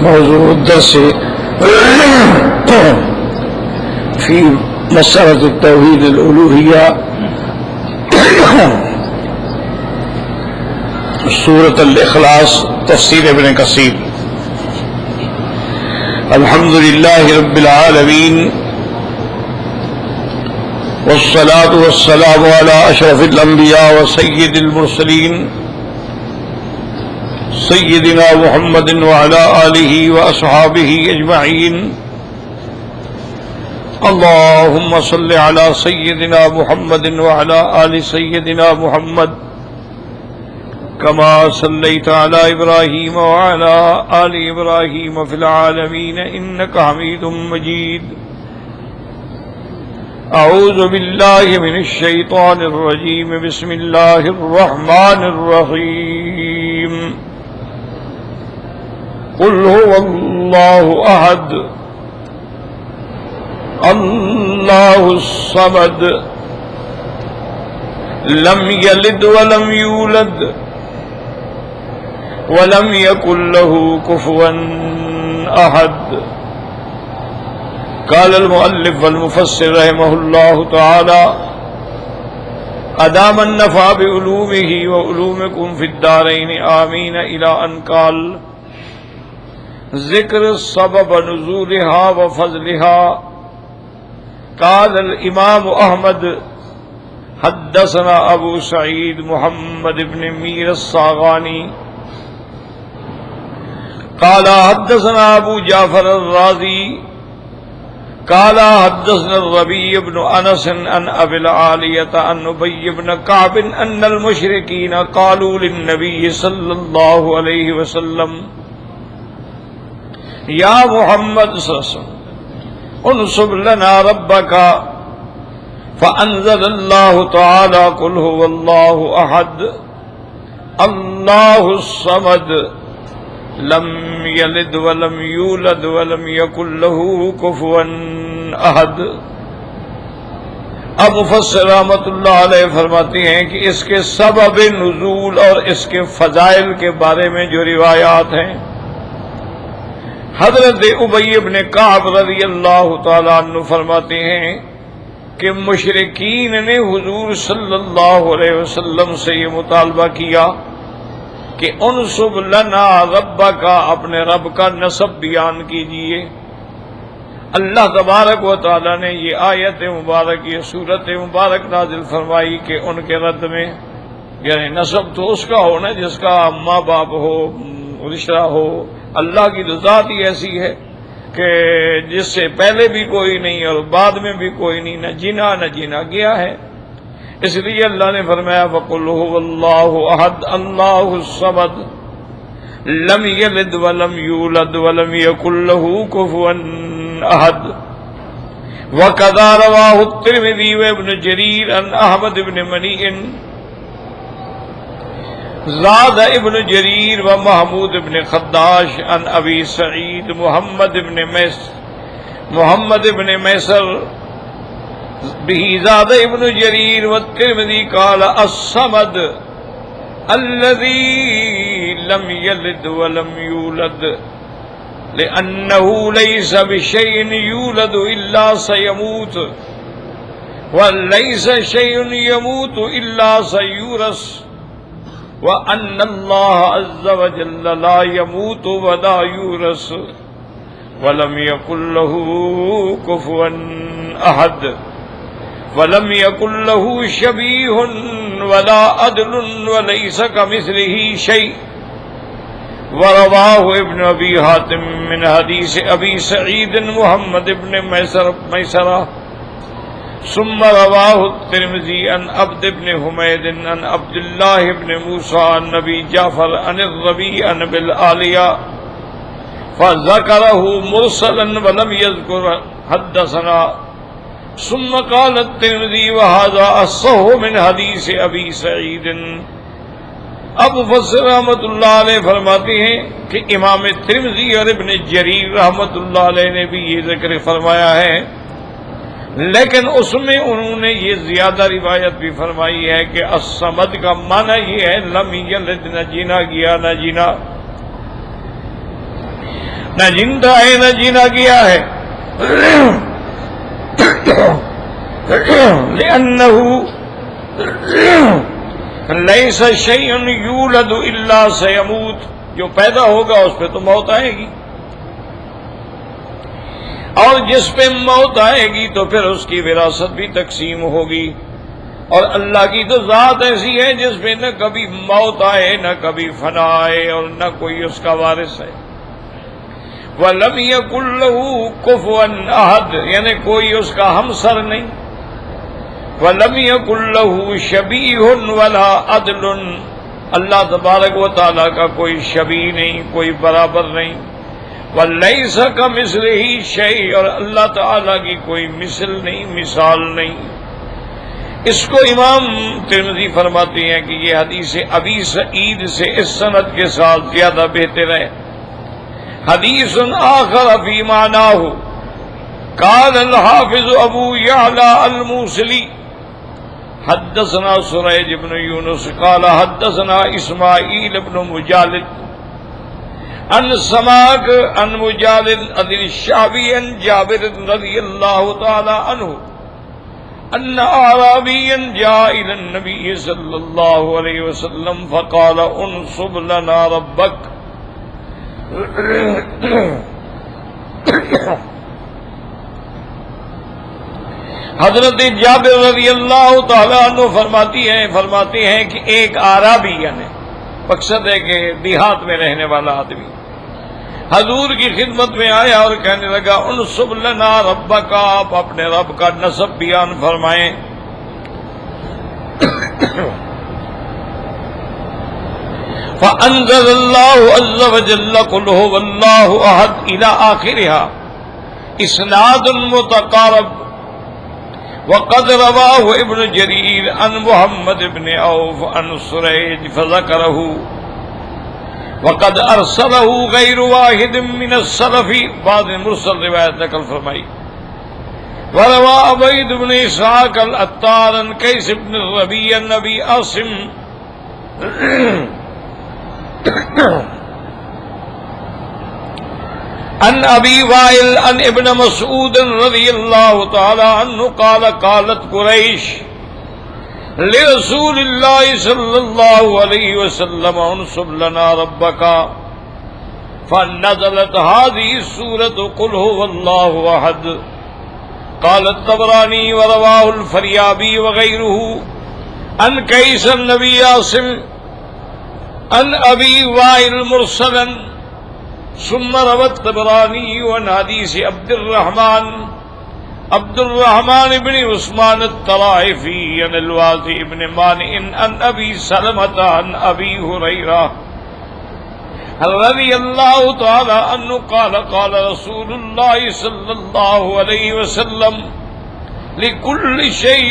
موضوع الدرس في مسألة التوحيد الألوهية سورة الإخلاص تفسير ابن كثير. الحمد لله رب العالمين والصلاة والسلام على أشرف الأنبياء وسيد المرسلين سيدنا محمد وعلى آله وأصحابه أجمعين. اللهم صل على سيدنا محمد وعلى آل سيدنا محمد كما صليت على إبراهيم وعلى آل إبراهيم في العالمين إنك حميد مجيد. أعوذ بالله من الشيطان الرجيم. بسم الله الرحمن الرحيم. قل هو الله أحد الله الصمد لم يلد ولم يولد ولم يكن له كفوا أحد. قال المؤلف والمفسر رحمه الله تعالى أدام النفع بعلومه وعلومكم في الدارين آمين إلى أن قال ذکر سبب نزولها وفضلها. قال الإمام أحمد حدثنا أبو سعيد محمد بن مير الصاغاني قال حدثنا أبو جعفر الرازي قال حدثنا الربيع بن أنس عن أبي العالية عن أبي بن كعب أن المشركين قالوا للنبي صلى الله عليه وسلم یا محمد صلی اللہ علیہ وسلم انصب لنا ربک فانزل اللہ تعالی قل هو اللہ احد اللہ الصمد لم یلد ولم یولد ولم یکن له کفوا احد. اب مفسر رحمۃ اللہ علیہ فرماتے ہیں کہ اس کے سبب نزول اور اس کے فضائل کے بارے میں جو روایات ہیں، حضرت ابی بن کعب رضی اللہ تعالیٰ عنہ فرماتے ہیں کہ مشرکین نے حضور صلی اللہ علیہ وسلم سے یہ مطالبہ کیا کہ انصب لنا ربک، اپنے رب کا نسب بیان کیجئے. اللہ تبارک و تعالیٰ نے یہ آیت مبارک، یہ سورت مبارک نازل فرمائی کہ ان کے رد میں، یعنی نسب تو اس کا ہو نا جس کا ماں باپ ہو، رشتہ ہو. اللہ کی تو ذات ہی ایسی ہے کہ جس سے پہلے بھی کوئی نہیں اور بعد میں بھی کوئی نہیں، نہ جنا نہ جینا گیا ہے. اس لیے اللہ نے فرمایا وَقُلْ هُوَ اللَّهُ أَحَدٌ اللَّهُ الصَّمَدُ لَمْ يَلِدْ وَلَمْ يُولَدْ وَلَمْ يَكُنْ لَهُ كُفُوًا أَحَدٌ. وَكَذَا رَوَاهُ التِّرْمِذِيُّ وَابْنُ جَرِيرٍ عن أحمد بن منيع زاد ابن جریر و محمود بن خداش عن ابی سعید محمد بن میسر به زاد ابن جریر والترمذی قال الصمد الذي لم يلد ولم يولد لأنه ليس بشيء يولد إلا سيموت وليس شيء يموت إلا سيورث وَأَنَّ اللَّهَ عَزَّ وَجَلَّ لَا يَمُوتُ وَلَا يُورَثُ وَلَمْ يَكُنْ لَهُ كُفُوًا أَحَدٌ وَلَمْ يَكُنْ لَهُ شَبِيهٌ وَلَا عَدْلٌ وَلَيْسَ كَمِثْلِهِ شَيْءٌ. وَرَوَاهُ ابن أبي حاتم من حديث أبي سعيد محمد بن ميسرة ثم رواه الترمذي عن عبد بن حميد عن عبد الله بن موسى عن ابي جعفر عن الربيع عن بالعالية فذكره مرسلا ولم يذكر حدثنا. ثم قال الترمذي وهذا الصح من حديث ابي سعيد. اب مفسر رحمۃ اللہ علیہ فرماتے ہیں کہ امام ترمذی اور ابن جریر رحمۃ اللہ علیہ نے بھی یہ ذکر فرمایا ہے، لیکن اس میں انہوں نے یہ زیادہ روایت بھی فرمائی ہے کہ الصمد کا معنی یہ ہے لم یلد، نہ جینا گیا نہ جینا. نہ جنتا ہے نہ جینا گیا ہے، لأنه ليس شيء يولد إلا سيموت، جو پیدا ہوگا اس پہ تو موت آئے گی، اور جس پہ موت آئے گی تو پھر اس کی وراثت بھی تقسیم ہوگی، اور اللہ کی تو ذات ایسی ہے جس پہ نہ کبھی موت آئے نہ کبھی فنا آئے اور نہ کوئی اس کا وارث ہے۔ وَلَمْ يَكُنْ لَهُ كُفُوًا أَحَدٌ، یعنی کوئی اس کا ہمسر نہیں۔ وَلَمْ يَكُنْ لَهُ شَبِيهٌ وَلَا عَدْلٌ، اللہ تبارک و تعالیٰ کا کوئی شبیہ نہیں، کوئی برابر نہیں۔ وَلَيْسَ كَمِثْلِهِ شَيْءٌ، اور اللہ تعالیٰ کی کوئی مثل نہیں، مثال نہیں۔ اس کو امام ترمذی فرماتے ہیں کہ یہ حدیث ابی سعید سے اس سند کے ساتھ زیادہ بہتر ہے۔ حدیث آخر فی معناہ، قال الحافظ ابو یعلا الموصلی حدثنا سریج بن یونس قال حدثنا اسماعیل بن مجالد عن سماک عن مجالد عن الشعبی عن جابر رضی اللہ تعالی عنہ ان اعرابیا جاء الى النبی صلی اللہ علیہ وسلم فقال انصب لنا ربک، حضرت جابر رضی اللہ تعالیٰ عنہ فرماتے ہیں کہ ایک اعرابی، یعنی مقصد ہے کہ دیہات میں رہنے والا آدمی حضور کی خدمت میں آیا اور کہنے لگا انصب لنا ربک، آپ اپنے رب کا نسب بیان فرمائیں۔ فأنزل الله عز وجل قل هو الله أحد إلى آخرها، إسناد متقارب۔ وقد رواه ابن جرير عن محمد بن عوف عن سريج فذكره، وقد أرسله غير واحد من السلف، بعض مرسل روایت نقل فرمائی۔ وروى عبيد بن إسحاق العطار عن قيس بن الربيع عن أبي عاصم عن ابی وائل عن ابن مسعود رضی اللہ تعالی عنہ قال قالت قریش لرسول اللہ صلی اللہ علیہ وسلم انصب لنا ربک، فنزلت هذه السورة قل هو الله احد۔ قال الطبرانی ورواه الفریابی وغیرہ عن قیس النبی عاصم عن ابی وائل مرسلا، ثم روى الطبراني عن حديث عبد الرحمن بن عثمان الطرائفي عن الواسع بن مانع عن ابي سلمة عن ابي هريرة رضي الله تعالى عنه قال قال رسول الله صلى الله عليه وسلم لكل شيء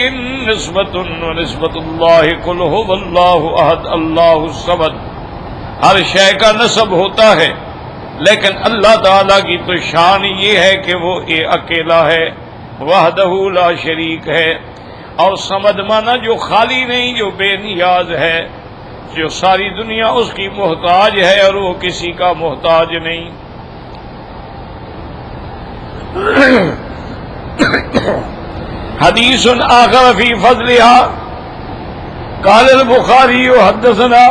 نسبة ونسبة الله قل هو الله احد الله الصمد، ہر شے کا نسب ہوتا ہے لیکن اللہ تعالیٰ کی تو شان یہ ہے کہ وہ اکیلا ہے، وحدہ لا شریک ہے، اور صمد مانا جو خالی نہیں، جو بے نیاز ہے، جو ساری دنیا اس کی محتاج ہے اور وہ کسی کا محتاج نہیں۔ حدیث آخر فی فضلها، قال البخاری حدثنا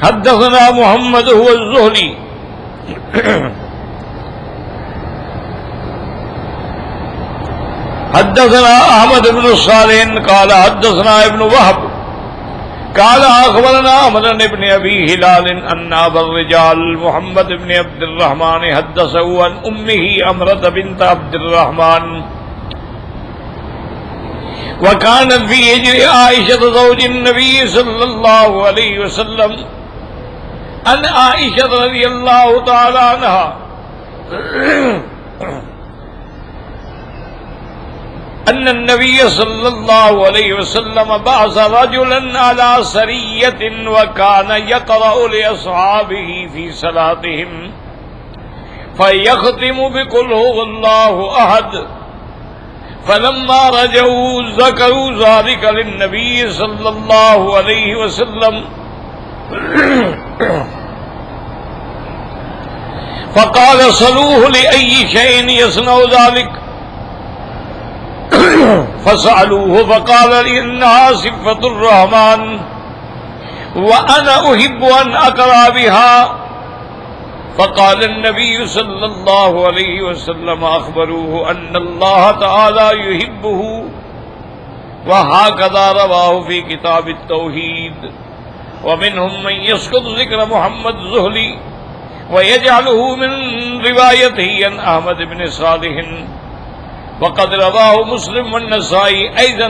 حدثنا محمد هو الزهري حدثنا احمد بن صالح قال حدثنا ابن وهب قال اخبرنا عمرو بن ابي هلال ان ابا الرجال محمد بن عبد الرحمن حدثه عن امه عمرة بنت عبد الرحمن وكانت في حجر عائشة زوج النبي صلى الله عليه وسلم عن عائشة رضي الله تعالى عنها أن النبي صلى الله عليه وسلم بعث رجلا على سرية وكان يقرأ لأصحابه في صلاتهم فيختم بقل هو الله أحد، فلما رجعوا ذكروا ذلك للنبي صلى الله عليه وسلم فقال صلوه لأي شيء يصنع ذلك فسألوه فقال إنها صفة الرحمن وأنا أحب أن أقرأ بها فقال النبي صلى الله عليه وسلم أخبروه أن الله تعالى يحبه وهكذا رواه في كتاب التوحيد ومنهم من يسقط ذكر محمد الزهلي ويجعله من روايته عن أحمد بن صالح وقد رواه مسلم والنسائي أيضا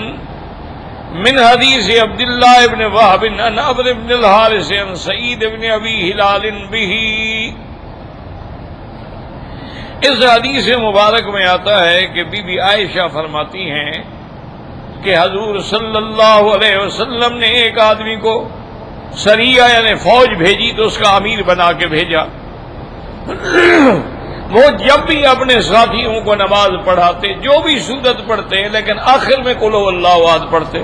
من حديث عبد الله بن وهب عن عمرو بن الحارث عن سعيد بن أبي هلال به. اس حدیث مبارک میں آتا ہے کہ بی بی عائشہ فرماتی ہیں کہ حضور صلی اللہ علیہ وسلم نے ایک آدمی کو سریہ یعنی فوج بھیجی تو اس کا امیر بنا کے بھیجا. وہ جب بھی اپنے ساتھیوں کو نماز پڑھاتے جو بھی سورت پڑھتے لیکن آخر میں قل هو اللہ احد پڑھتے.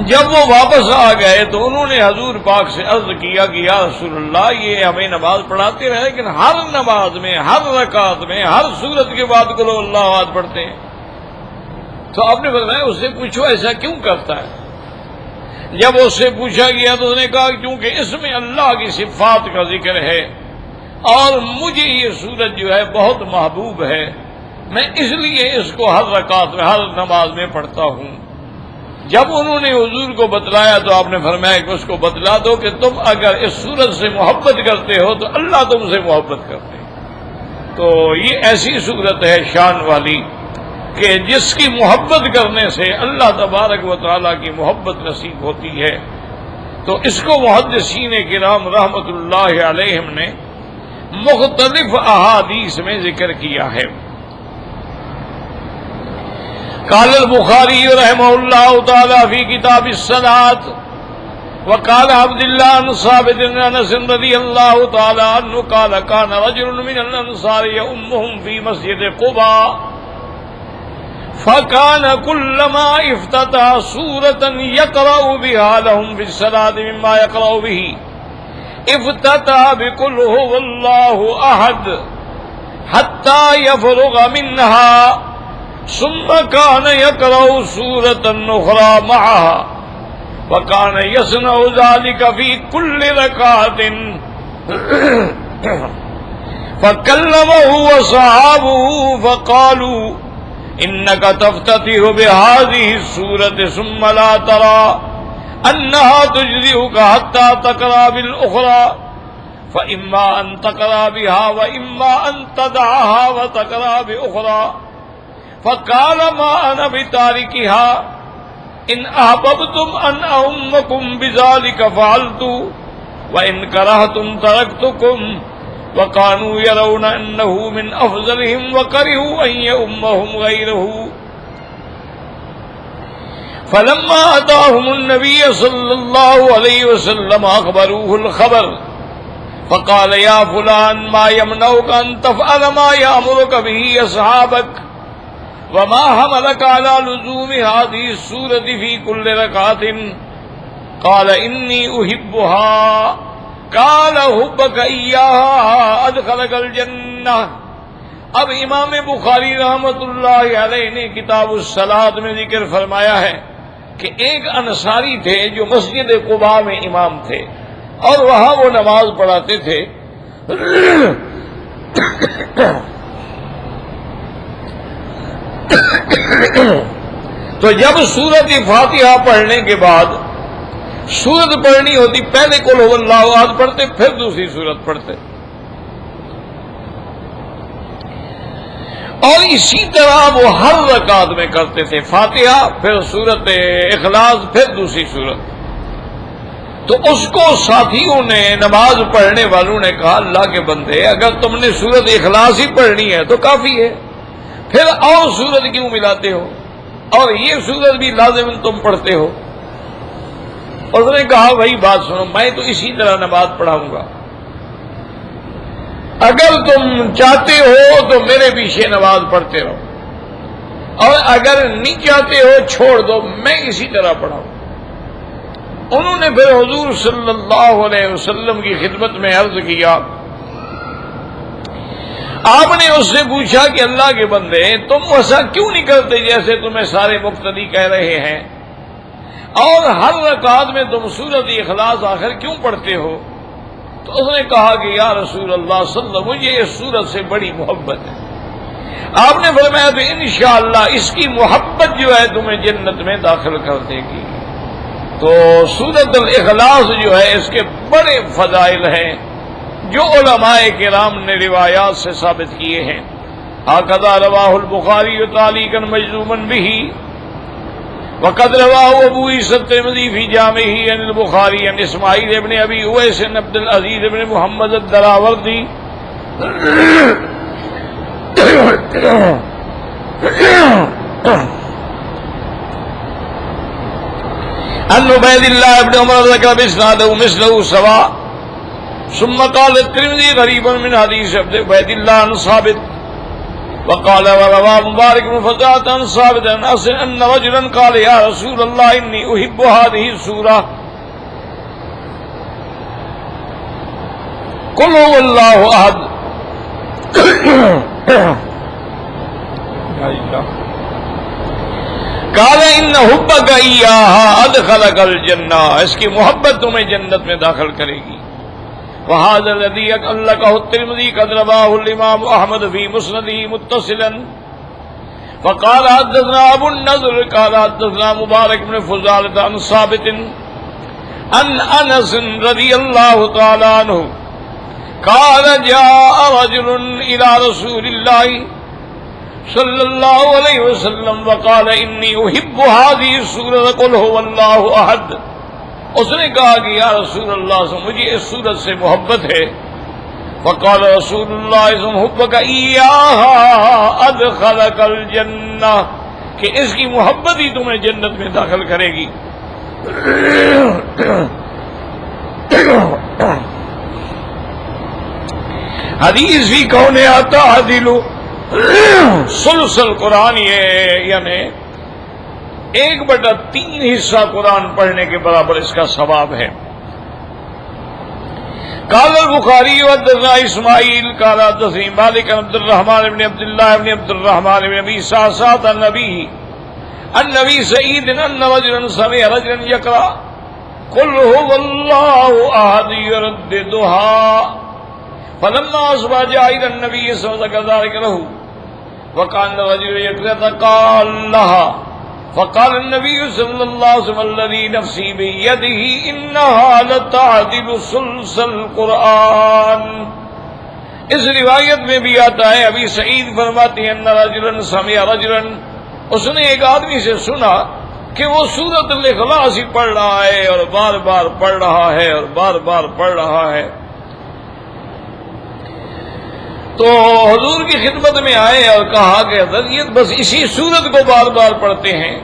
جب وہ واپس آ گئے تو انہوں نے حضور پاک سے عرض کیا کہ یا رسول اللہ یہ ہمیں نماز پڑھاتے رہے لیکن ہر نماز میں ہر رکعت میں ہر سورت کے بعد قل هو اللہ احد پڑھتے ہیں. تو آپ نے بتایا اس سے پوچھو ایسا کیوں کرتا ہے. جب اس سے پوچھا گیا تو اس نے کہا کیونکہ اس میں اللہ کی صفات کا ذکر ہے اور مجھے یہ سورت جو ہے بہت محبوب ہے میں اس لیے اس کو ہر رکعت میں ہر نماز میں پڑھتا ہوں. جب انہوں نے حضور کو بتلایا تو آپ نے فرمایا کہ اس کو بتلا دو کہ تم اگر اس سورت سے محبت کرتے ہو تو اللہ تم سے محبت کرتے ہیں. تو یہ ایسی سورت ہے شان والی کہ جس کی محبت کرنے سے اللہ تبارک و تعالیٰ کی محبت نصیب ہوتی ہے. تو اس کو محدثین کرام رحمت اللہ علیہم نے مختلف احادیث میں ذکر کیا ہے. قال البخاری رحمہ اللہ تعالی فی کتاب الصلاۃ وقال عبد الله بن ثابت بن انس رضی اللہ تعالی عنہ قال كان رجل من الانصار يؤمهم في مسجد قباء فكان كلما افتتح سورة يقرأ بها لهم في الصلاة مما يقرأ به افتتح بقل هو الله احد حتى يفرغ منها ثم كان يقرأ سورة أخرى معها وكان يصنع ذلك في كل ركعة فكلمه وصحابه فقالوا إنك تفتتح بهذه السورة ثم لا ترى أنها تجزئك حتى تقرأ بالأخرى فإما أن تقرأ بها وإما أن تدعها وتقرأ بأخرى فقال ما أنا بتاركها إن أحببتم أن أؤمكم بذلك فعلت وإن كرهتم تركتكم وكانوا يرون أنه من أفضلهم وكرهوا أن يؤمهم غيره. فلما أتاهم النبي صلى الله عليه وسلم أخبروه الخبر فقال يا فلان ما يمنعك أن تفعل ما يأمرك به أصحابك وما حملك على لزوم هذه السورة في كل ركعة قال إني أحبها قال حبك إياها أدخلك الجنة. اب امام بخاری رحمت اللہ علیہ نے کتاب الصلاۃ میں ذکر فرمایا ہے کہ ایک انصاری تھے جو مسجد قباء میں امام تھے اور وہاں وہ نماز پڑھاتے تھے. تو جب سورت فاتحہ پڑھنے کے بعد سورت پڑھنی ہوتی پہلے قل هو اللہ احد پڑھتے پھر دوسری سورت پڑھتے اور اسی طرح وہ ہر رکعت میں کرتے تھے. فاتحہ پھر سورت اخلاص پھر دوسری سورت. تو اس کو ساتھیوں نے نماز پڑھنے والوں نے کہا اللہ کے بندے اگر تم نے سورت اخلاص ہی پڑھنی ہے تو کافی ہے پھر اور سورت کیوں ملاتے ہو اور یہ سورت بھی لازم تم پڑھتے ہو. اور انہوں نے کہا بھائی بات سنو میں تو اسی طرح نماز پڑھاؤں گا اگر تم چاہتے ہو تو میرے پیچھے نماز پڑھتے رہو اور اگر نہیں چاہتے ہو چھوڑ دو میں اسی طرح پڑھاؤں. انہوں نے پھر حضور صلی اللہ علیہ وسلم کی خدمت میں عرض کیا. آپ نے اس سے پوچھا کہ اللہ کے بندے تم ایسا کیوں نہیں کرتے جیسے تمہیں سارے مقتدی کہہ رہے ہیں، اور ہر رکعت میں تم سورۃ اخلاص آخر کیوں پڑھتے ہو؟ تو اس نے کہا کہ یا رسول اللہ صلی اللہ علیہ وسلم مجھے اس سورت سے بڑی محبت ہے. آپ نے فرمایا تو انشاءاللہ اس کی محبت جو ہے تمہیں جنت میں داخل کر دے گی. تو سورۃ الاخلاص جو ہے اس کے بڑے فضائل ہیں جو علماء کرام نے روایات سے ثابت کیے ہیں. ہکذا رواہ البخاری تعلیقا مجزوما به وقد رواه ابو عیسی الترمذی فی جامعہ عن البخاری عن اسماعیل ابن ابی اویس بن عبد العزیز بن محمد الدراوردی عن عبید اللہ ابن عمر ذکر باسنادہ مثلہ سواء ثم قال الترمذی غریبا من حدیث عبید اللہ عن ثابت وقال وروى مبارك بن فضالة عن ثابت ان رجلا قال يا رسول الله اني احب هذه السورة قل هو الله احد قال ان حبك اياها ادخلك الجنة، اس کی محبت تمہیں جنت میں داخل کرے گی. وهذا الذي علقه الترمذي قد رواه الامام احمد في مسنده متصلا فقال حدثنا ابو النضر قال حدثنا مبارك بن فضالة عن ثابت عن انس رضي الله تعالى عنه قال جاء رجل الى رسول الله صلى الله عليه وسلم وقال اني احب هذه السورة قل هو الله احد. اس نے کہا کہ یا رسول اللہ سے مجھے اس سورت سے محبت ہے. فقال رسول اللہ صلی اللہ علیہ وسلم حبک ایہا ادخلک الجنہ، کہ اس کی محبت ہی تمہیں جنت میں داخل کرے گی. حدیث بھی کون آتا دلو سلسل قرآن، یہ یعنی 1/3 حصہ قرآن پڑھنے کے برابر اس کا ثواب ہے. قال البخاری حدثنا اسماعیل قال حدثني مالك بن عبد الرحمن بن عبد الله بن عبد الرحمن بن ابي سعسعة النبي النبي سعيد ان رجلا سمع رجلا يقرأ قل هو الله احد يرددها فلما اصبح جاء الى النبي صلى الله عليه وسلم ذلك له وكان الرجل يقرأ قال لها فقال النبي صلى الله عليه وسلم الذي نفسي بيده انها لتعدل ثلث القرآن. اس روایت میں بھی آتا ہے ابھی سعید فرماتے ہیں ان رجلا سمع رجلا، اس نے ایک آدمی سے سنا کہ وہ سورۃ الاخلاص ہی پڑھ رہا ہے اور بار بار پڑھ رہا ہے اور بار بار پڑھ رہا ہے. تو حضور کی خدمت میں آئے اور کہا کہ حضرت بس اسی سورت کو بار بار پڑھتے ہیں.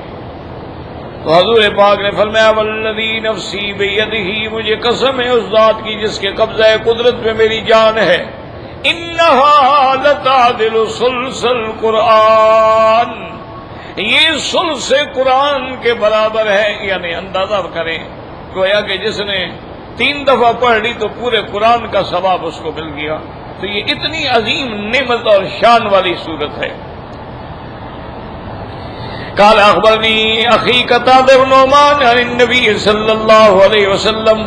تو حضور پاک نے فرمایا والذی نفسی بیدہ، مجھے قسم ہے اس ذات کی جس کے قبضہ قدرت میں میری جان ہے، انہا لتعدل ثلث القرآن، یہ ثلث قرآن کے برابر ہے. یعنی اندازہ کریں گویا کہ جس نے 3 دفعہ پڑھ لی تو پورے قرآن کا ثواب اس کو مل گیا. تو یہ اتنی عظیم نعمت اور شان والی صورت ہے. قال اخبرني اخي قتادة بن نعمان عن النبي صلى الله عليه وسلم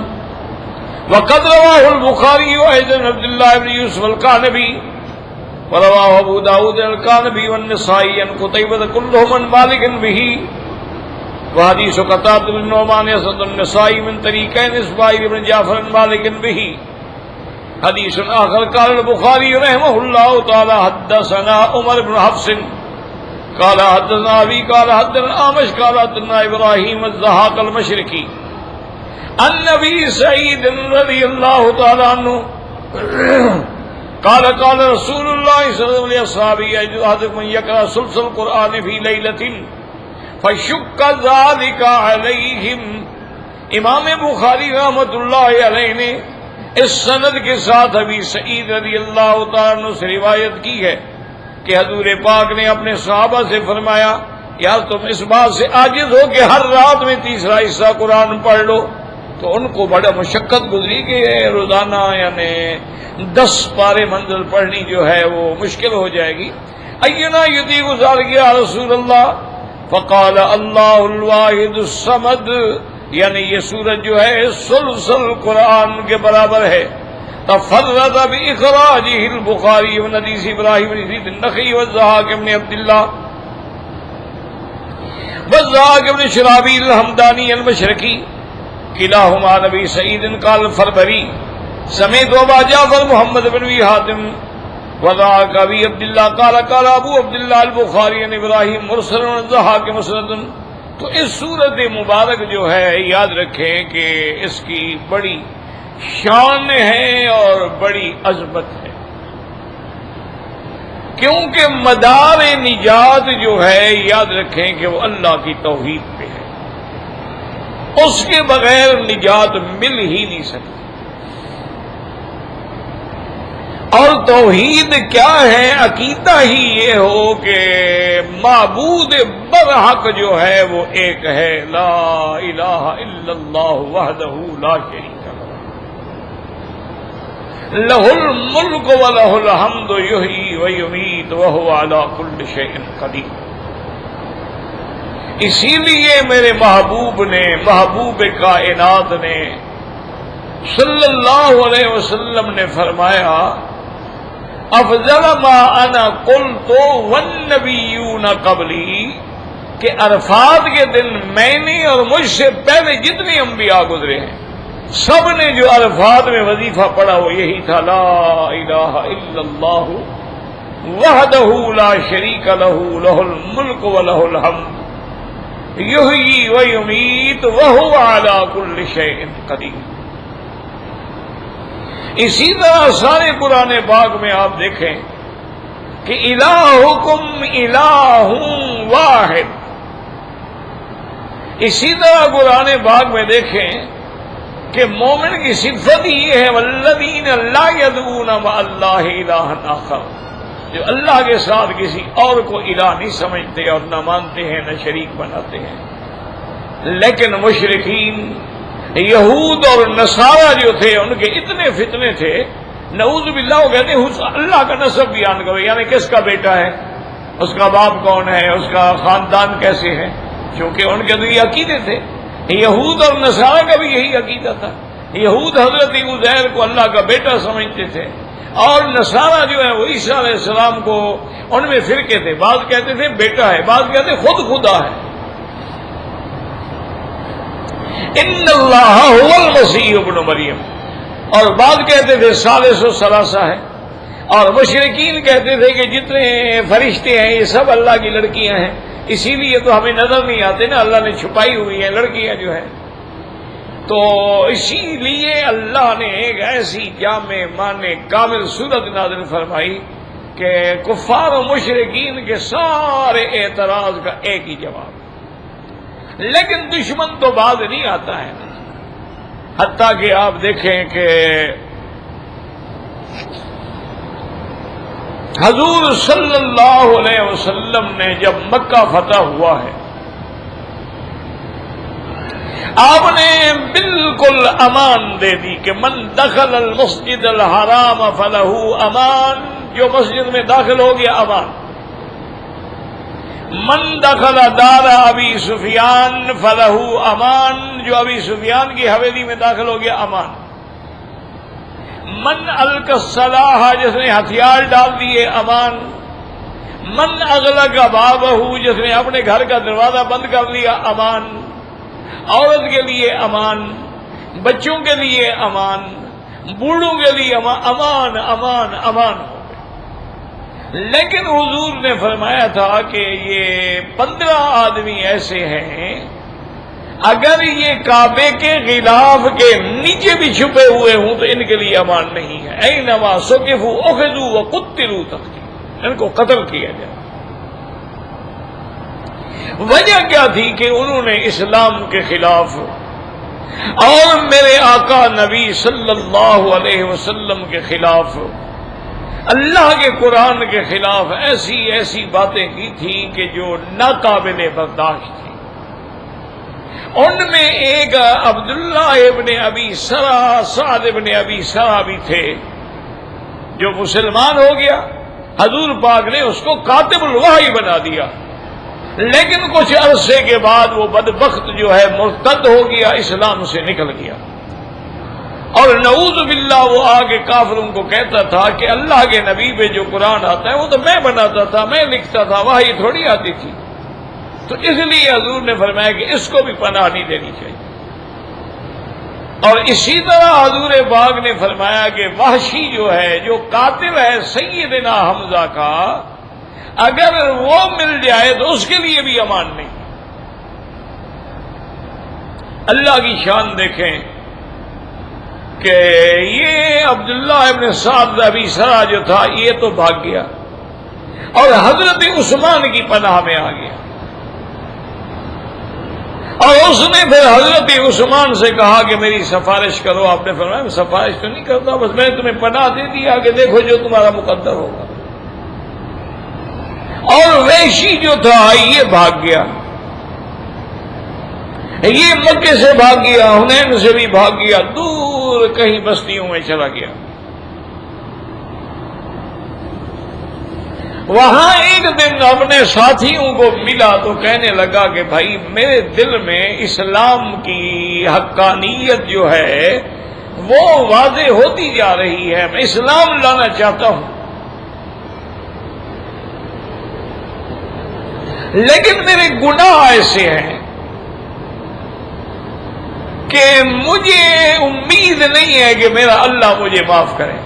وقد رواه البخاري ايضا عبد الله بن يوسف القعنبي ورواه ابو داود القعنبي والنسائي عن قتيبة كلهم عن مالك به وحديث قتادة بن نعمان يسند النسائي من طريقين اسماعيل بن جعفر عن مالك به. حدیث آخر قال البخاری رحمہ اللہ تعالی حدثنا عمر بن حفص قال حدثنا ابی قال حدثنا اعمش قال حدثنا ابراہیم الضحاک المشرقی عن نبی سعید رضی اللہ تعالی عنہ قال قال رسول اللہ صلی اللہ علیہ وسلم احدکم یقرأ ثلث القرآن فی لیلۃ فشق ذلک علیہم. امام بخاری رحمۃ اللہ علیہ نے اس سند کے ساتھ ابی سعید رضی اللہ تعالیٰ عنہ سے روایت کی ہے کہ حضور پاک نے اپنے صحابہ سے فرمایا یار تم اس بات سے عاجز ہو کہ ہر رات میں تیسرا حصہ قرآن پڑھ لو. تو ان کو بڑا مشقت گزری کہ روزانہ یعنی 10 پارے منزل پڑھنی جو ہے وہ مشکل ہو جائے گی. اینا یطیق ذلک یا رسول اللہ؟ فقال اللہ الواحد الصمد، یعنی یہ سورت جو ہے سلسل قرآن کے برابر ہے. تفرد باخراجہ البخاری من حدیث ابراہیم بن یزید النخعی والضحاک بن عبد اللہ والضحاک بن شرحبیل الحمدانی المشرقی کلاہما نبی سعید قال الفربری سمیت ابا جعفر محمد بن ابی حاتم وضحاک ابی عبد اللہ قال قال ابو عبد اللہ البخاری عن ابراہیم مرسل والضحاک مسند. تو اس صورت مبارک جو ہے یاد رکھیں کہ اس کی بڑی شان ہے اور بڑی عظمت ہے، کیونکہ مدار نجات جو ہے یاد رکھیں کہ وہ اللہ کی توحید پہ ہے، اس کے بغیر نجات مل ہی نہیں سکتی. اور توحید کیا ہے؟ عقیدہ ہی یہ ہو کہ معبود برحق جو ہے وہ ایک ہے، لا الہ الا اللہ وحدہ لا شریک لہ، لہ الملک ولہ الحمد یحیی ویمیت وہو علی کل شیء قدیر. اسی لیے میرے محبوب نے، محبوب کائنات نے صلی اللہ علیہ وسلم نے فرمایا افضل ما انا قلت والنبیون قبلی، کہ عرفات کے دن میں نے اور مجھ سے پہلے جتنے انبیاء گزرے ہیں سب نے جو عرفات میں وظیفہ پڑھا وہ یہی تھا، لا الہ الا اللہ وحدہ لا شریک لہ، لہ الملک ولہ الحمد یحیی ویمیت وہو علی کل شیء قدیر. اسی طرح سارے قرآن پاک میں آپ دیکھیں کہ الہکم الہ واحد. اسی طرح قرآن پاک میں دیکھیں کہ مومن کی صفت یہ ہے والذین لا یدعون مع اللہ الہا آخر، جو اللہ کے ساتھ کسی اور کو الہ نہیں سمجھتے اور نہ مانتے ہیں نہ شریک بناتے ہیں. لیکن مشرکین یہود اور نصارہ جو تھے ان کے اتنے فتنے تھے، نعوذ باللہ، وہ کہتے ہیں اللہ کا نسب بیان کرو، یعنی کس کا بیٹا ہے، اس کا باپ کون ہے، اس کا خاندان کیسے ہے، چونکہ ان کے تو یہ عقیدے تھے. یہود اور نصارہ کا بھی یہی عقیدہ تھا. یہود حضرت عزیر کو اللہ کا بیٹا سمجھتے تھے اور نصارہ جو ہے وہ عیسیٰ علیہ السلام کو، ان میں فرقے تھے، بعض کہتے تھے بیٹا ہے، بعض کہتے خود خدا ہے. ان اللہ هو المسیح ابن مریم، اور بعض کہتے تھے ثالث و ثلاثہ ہے. اور مشرکین کہتے تھے کہ جتنے فرشتے ہیں یہ سب اللہ کی لڑکیاں ہیں، اسی لیے تو ہمیں نظر نہیں آتے نا، اللہ نے چھپائی ہوئی ہیں لڑکیاں جو ہیں. تو اسی لیے اللہ نے ایک ایسی جامع معنی کامل صورت نازل فرمائی کہ کفار و مشرکین کے سارے اعتراض کا ایک ہی جواب. لیکن دشمن تو باز نہیں آتا ہے، حتیٰ کہ آپ دیکھیں کہ حضور صلی اللہ علیہ وسلم نے جب مکہ فتح ہوا ہے آپ نے بالکل امان دے دی کہ من دخل المسجد الحرام فلہ امان، جو مسجد میں داخل ہو گیا امان. من دخل دار ابی سفیان فلہ امان، جو ابی سفیان کی حویلی میں داخل ہو گیا امان. من القى السلاح، جس نے ہتھیار ڈال دیے امان. من اغلق بابہ، جس نے اپنے گھر کا دروازہ بند کر لیا امان. عورت کے لیے امان، بچوں کے لیے امان، بوڑھوں کے لیے امان امان امان ہو گئے. لیکن حضور نے فرمایا تھا کہ یہ 15 آدمی ایسے ہیں اگر یہ کعبے کے غلاف کے نیچے بھی چھپے ہوئے ہوں تو ان کے لیے امان نہیں ہے. اینما ثقفوا اخذوا وقتلوا تقتیلا، ان کو قتل کیا جائے. وجہ کیا تھی کہ انہوں نے اسلام کے خلاف اور میرے آقا نبی صلی اللہ علیہ وسلم کے خلاف، اللہ کے قرآن کے خلاف ایسی ایسی باتیں کی تھی کہ جو ناقابل برداشت تھی. ان میں ایک عبداللہ ابن ابی سرا سعد ابن ابی سرا بھی تھے جو مسلمان ہو گیا. حضور پاک نے اس کو کاتب الوحی بنا دیا، لیکن کچھ عرصے کے بعد وہ بدبخت جو ہے مرتد ہو گیا، اسلام سے نکل گیا. اور نعوذ باللہ وہ آگے کافروں کو کہتا تھا کہ اللہ کے نبی پہ جو قرآن آتا ہے وہ تو میں بناتا تھا، میں لکھتا تھا، وحی تھوڑی آتی تھی. تو اس لیے حضور نے فرمایا کہ اس کو بھی پناہ نہیں دینی چاہیے. اور اسی طرح حضور پاک نے فرمایا کہ وحشی جو ہے، جو قاتل ہے سیدنا حمزہ کا، اگر وہ مل جائے تو اس کے لیے بھی امان نہیں. اللہ کی شان دیکھیں کہ یہ عبداللہ ابن سعد ابی سرا جو تھا یہ تو بھاگ گیا اور حضرت عثمان کی پناہ میں آ گیا. اور اس نے پھر حضرت عثمان سے کہا کہ میری سفارش کرو. آپ نے فرمایا میں سفارش تو نہیں کرتا، بس میں نے تمہیں پناہ دے دیا کہ دیکھو جو تمہارا مقدر ہوگا. اور ویشی جو تھا یہ بھاگ گیا، یہ مکے سے بھاگ گیا، حنین سے بھی بھاگ گیا، دور کہیں بستیوں میں چلا گیا. وہاں ایک دن اپنے ساتھیوں کو ملا تو کہنے لگا کہ بھائی میرے دل میں اسلام کی حقانیت جو ہے وہ واضح ہوتی جا رہی ہے، میں اسلام لانا چاہتا ہوں، لیکن میرے گناہ ایسے ہیں کہ مجھے امید نہیں ہے کہ میرا اللہ مجھے معاف کرے.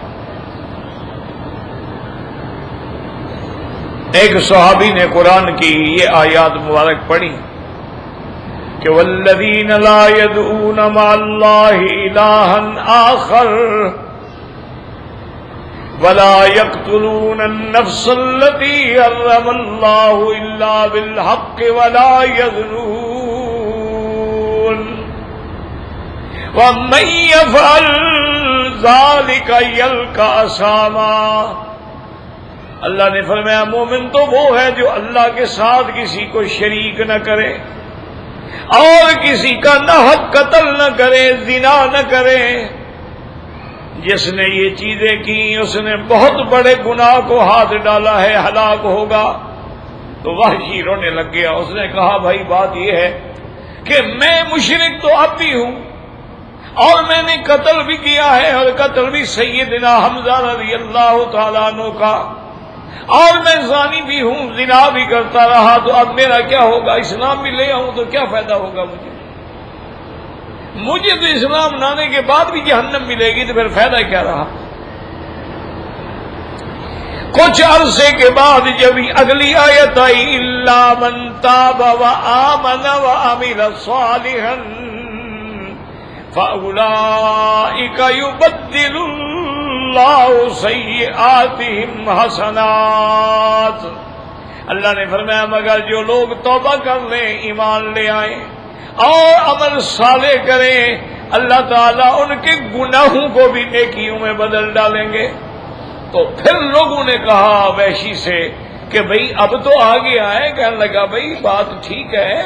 ایک صحابی نے قرآن کی یہ آیات مبارک پڑھی کہ والذین لا يدعون مع اللہ الہا آخر ولا يقتلون النفس التي حرم اللہ الا بالحق ولا يزنون ومن يفعل ذلك يلقى أثاما. اللہ نے فرمایا مومن تو وہ ہے جو اللہ کے ساتھ کسی کو شریک نہ کرے اور کسی کا ناحق قتل نہ کرے، زنا نہ کرے. جس نے یہ چیزیں کی اس نے بہت بڑے گناہ کو ہاتھ ڈالا ہے، ہلاک ہوگا. تو وحشی رونے لگ گیا. اس نے کہا بھائی بات یہ ہے کہ میں مشرک تو اب بھی ہوں اور میں نے قتل بھی کیا ہے، اور قتل بھی سیدنا حمزہ رضی اللہ تعالیٰ عنہ کا، اور میں زانی بھی ہوں، زنا بھی کرتا رہا، تو اب میرا کیا ہوگا؟ اسلام بھی لے آؤں تو کیا فائدہ ہوگا مجھے تو اسلام لانے کے بعد بھی جہنم ملے گی، تو پھر فائدہ کیا رہا؟ کچھ عرصے کے بعد جب اگلی آیت آئی الا من تاب وآمن وعمل صالحا فاولئک یبدل اللہ سیئاتہم حسنات. اللہ نے فرمایا مگر جو لوگ توبہ کر لیں، ایمان لے آئیں اور عمل صالح کریں، اللہ تعالیٰ ان کے گناہوں کو بھی نیکیوں میں بدل ڈالیں گے. تو پھر لوگوں نے کہا ویشی سے کہ بھئی اب تو آگے آئے. کہنے لگا بھئی بات ٹھیک ہے،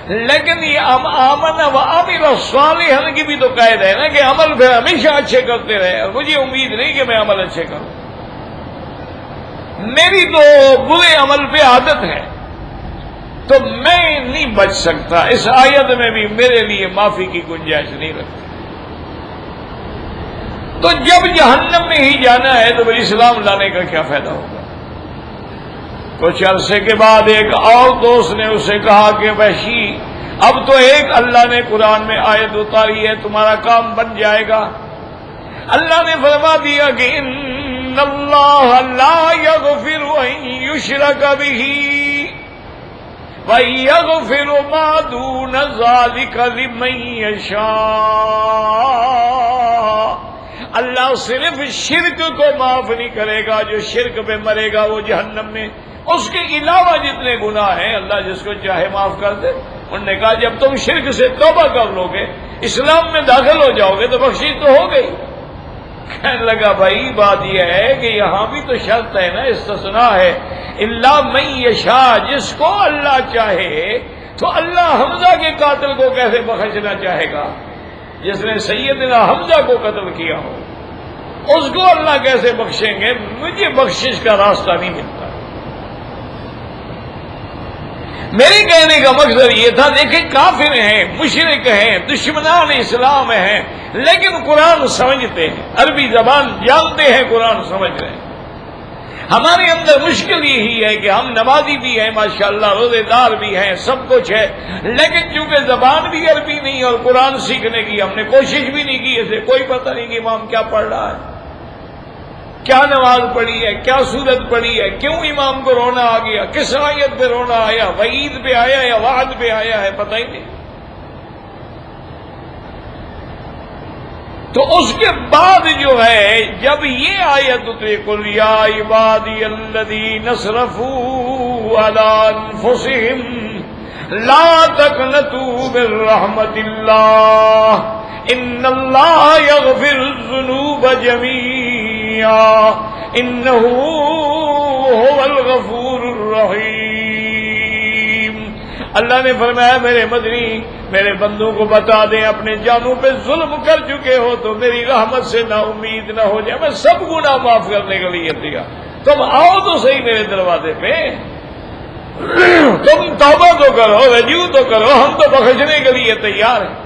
لیکن یہ آمن و عامل صالحا کی بھی تو قید ہے نا کہ عمل پھر ہمیشہ اچھے کرتے رہے، اور مجھے امید نہیں کہ میں عمل اچھے کروں. میری تو برے عمل پہ عادت ہے، تو میں نہیں بچ سکتا. اس آیت میں بھی میرے لیے معافی کی گنجائش نہیں رکھتی. تو جب جہنم میں ہی جانا ہے تو پھر اسلام لانے کا کیا فائدہ ہوگا؟ کچھ عرصے کے بعد ایک اور دوست نے اسے کہا کہ وحشی اب تو ایک اللہ نے قرآن میں آیت اتاری ہے، تمہارا کام بن جائے گا. اللہ نے فرما دیا کہ ان اللہ لا یغفر ان یشرک بہ وَيَغْفِرُ مَا دُونَ ذَلِكَ لِمَن یشاء. اللہ صرف شرک کو معاف نہیں کرے گا، جو شرک پہ مرے گا وہ جہنم میں. اس کے علاوہ جتنے گناہ ہیں اللہ جس کو چاہے معاف کر دے. انہوں نے کہا جب تم شرک سے توبہ کر لو گے، اسلام میں داخل ہو جاؤ گے تو بخشش تو ہو گئی. کہنے لگا بھائی بات یہ ہے کہ یہاں بھی تو شرط ہے نا، استثناء ہے. الا من یشاء، جس کو اللہ چاہے تو اللہ حمزہ کے قاتل کو کیسے بخشنا چاہے گا جس نے سیدنا حمزہ کو قتل کیا ہو؟ اس کو اللہ کیسے بخشیں گے؟ مجھے بخشش کا راستہ نہیں ملتا۔ میرے کہنے کا مقصد یہ تھا، دیکھیں کافر ہیں، مشرک ہیں، دشمنان اسلام ہیں، لیکن قرآن سمجھتے ہیں، عربی زبان جانتے ہیں، قرآن سمجھ رہے ہیں۔ ہمارے اندر مشکل یہی ہے کہ ہم نمازی بھی ہیں ماشاءاللہ، روزے دار بھی ہیں، سب کچھ ہے، لیکن چونکہ زبان بھی عربی نہیں اور قرآن سیکھنے کی ہم نے کوشش بھی نہیں کی، اسے کوئی پتہ نہیں کہ امام کیا پڑھ رہا ہے، کیا نماز پڑھی ہے، کیا سورت پڑھی ہے، کیوں امام کو رونا آ گیا، کس آیت پہ رونا آیا، وعید پہ آیا یا وعد پہ آیا ہے، پتہ ہی نہیں۔ تو اس کے بعد جو ہے جب یہ آیت اتری، قل یا عبادی الذین اسرفوا علی انفسہم لا تقنطوا من رحمت اللہ ان اللہ یغفر الذنوب جمیعا انہ هو الغفور الرحیم۔ اللہ نے فرمایا میرے مدنی میرے بندوں کو بتا دیں، اپنے جانوں پہ ظلم کر چکے ہو تو میری رحمت سے نا امید نہ ہو جائے، میں سب گناہ معاف کرنے کے لیے دیا، تم آؤ تو صحیح میرے دروازے پہ، تم توبہ تو کرو، رجوع تو کرو، ہم تو بخشنے کے لیے تیار ہیں۔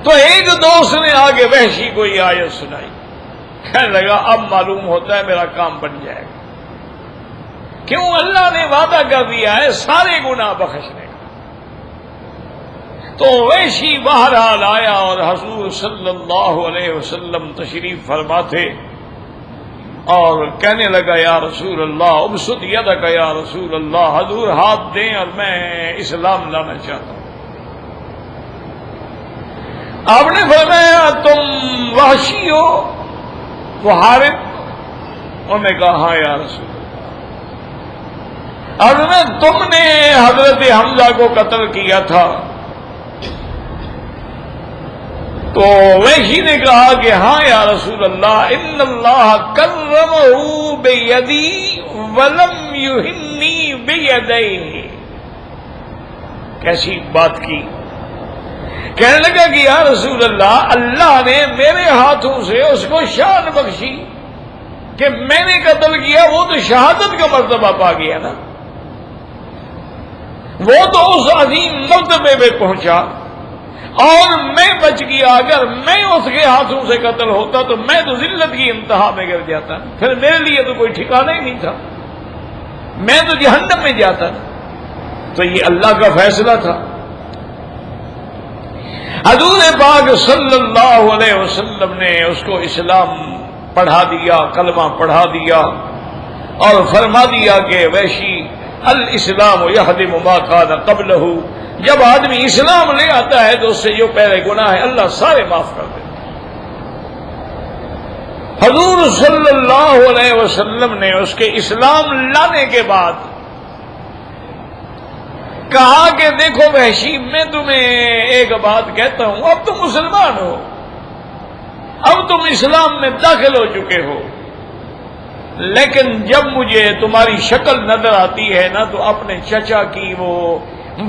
تو ایک دوست نے آگے وحشی کو یہ آیت سنائی، کہنے لگا اب معلوم ہوتا ہے میرا کام بن جائے گا، کیوں؟ اللہ نے وعدہ کر دیا ہے سارے گناہ بخشنے کا۔ تو وحشی بہرحال آیا اور حضور صلی اللہ علیہ وسلم تشریف فرما تھے اور کہنے لگا یا رسول اللہ ابسط یدک یا رسول اللہ، حضور ہاتھ دیں اور میں اسلام لانا چاہتا ہوں۔ آپ نے فرمایا تم وحشی ہو محارب؟ انہوں نے کہا ہاں یا رسول اللہ۔ اور تم نے حضرت حمزہ کو قتل کیا تھا؟ تو وحشی نے کہا کہ ہاں یا رسول اللہ، ان اللہ کرمہ بیدی ولم یہنی بیدیہ۔ کیسی بات کی؟ کہنے لگا کہ یا رسول اللہ، اللہ نے میرے ہاتھوں سے اس کو شان بخشی کہ میں نے قتل کیا، وہ تو شہادت کا مرتبہ پا گیا نا، وہ تو اس عظیم مرتبے پہ پہنچا، اور میں بچ گیا۔ اگر میں اس کے ہاتھوں سے قتل ہوتا تو میں تو ذلت کی انتہا میں گر جاتا، پھر میرے لیے تو کوئی ٹھکانہ ہی نہیں تھا، میں تو جہنم میں جاتا۔ تو یہ اللہ کا فیصلہ تھا۔ حضور پاک صلی اللہ علیہ وسلم نے اس کو اسلام پڑھا دیا، کلمہ پڑھا دیا اور فرما دیا کہ وحشی الاسلام یہدم ما کان قبلہ، جب آدمی اسلام لے آتا ہے تو اس سے جو پہلے گناہ ہے اللہ سارے معاف کر دیتے۔ حضور صلی اللہ علیہ وسلم نے اس کے اسلام لانے کے بعد کہا کہ دیکھو وحشی، میں تمہیں ایک بات کہتا ہوں، اب تم مسلمان ہو، اب تم اسلام میں داخل ہو چکے ہو، لیکن جب مجھے تمہاری شکل نظر آتی ہے نا تو اپنے چچا کی وہ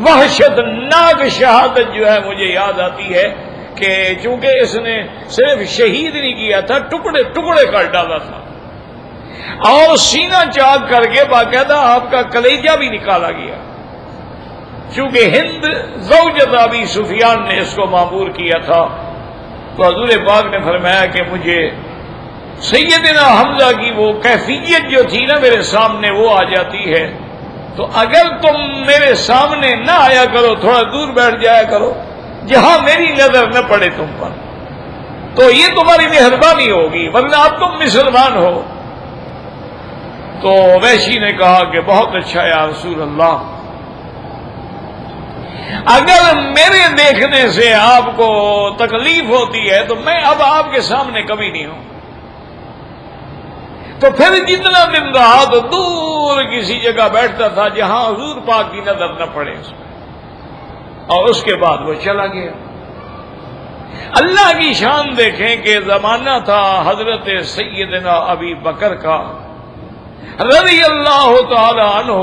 وحشت ناک شہادت جو ہے مجھے یاد آتی ہے کہ چونکہ اس نے صرف شہید نہیں کیا تھا، ٹکڑے ٹکڑے کر ڈالا تھا اور سینہ چاک کر کے باقاعدہ آپ کا کلیجہ بھی نکالا گیا، چونکہ ہند زوجت ابی سفیان نے اس کو معمور کیا تھا۔ تو حضور پاک نے فرمایا کہ مجھے سیدنا حمزہ کی وہ کیفیت جو تھی نا میرے سامنے وہ آ جاتی ہے، تو اگر تم میرے سامنے نہ آیا کرو، تھوڑا دور بیٹھ جایا کرو جہاں میری نظر نہ پڑے تم پر، تو یہ تمہاری مہربانی ہوگی، ورنہ اب تم مسلمان ہو۔ تو وحشی نے کہا کہ بہت اچھا یا رسول اللہ، اگر میرے دیکھنے سے آپ کو تکلیف ہوتی ہے تو میں اب آپ کے سامنے کبھی نہیں ہوں۔ تو پھر جتنا دن رہا تو دور کسی جگہ بیٹھتا تھا جہاں حضور پاک کی نظر نہ پڑے اس میں، اور اس کے بعد وہ چلا گیا۔ اللہ کی شان دیکھیں کہ زمانہ تھا حضرت سیدنا ابی بکر کا رضی اللہ تعالی عنہ،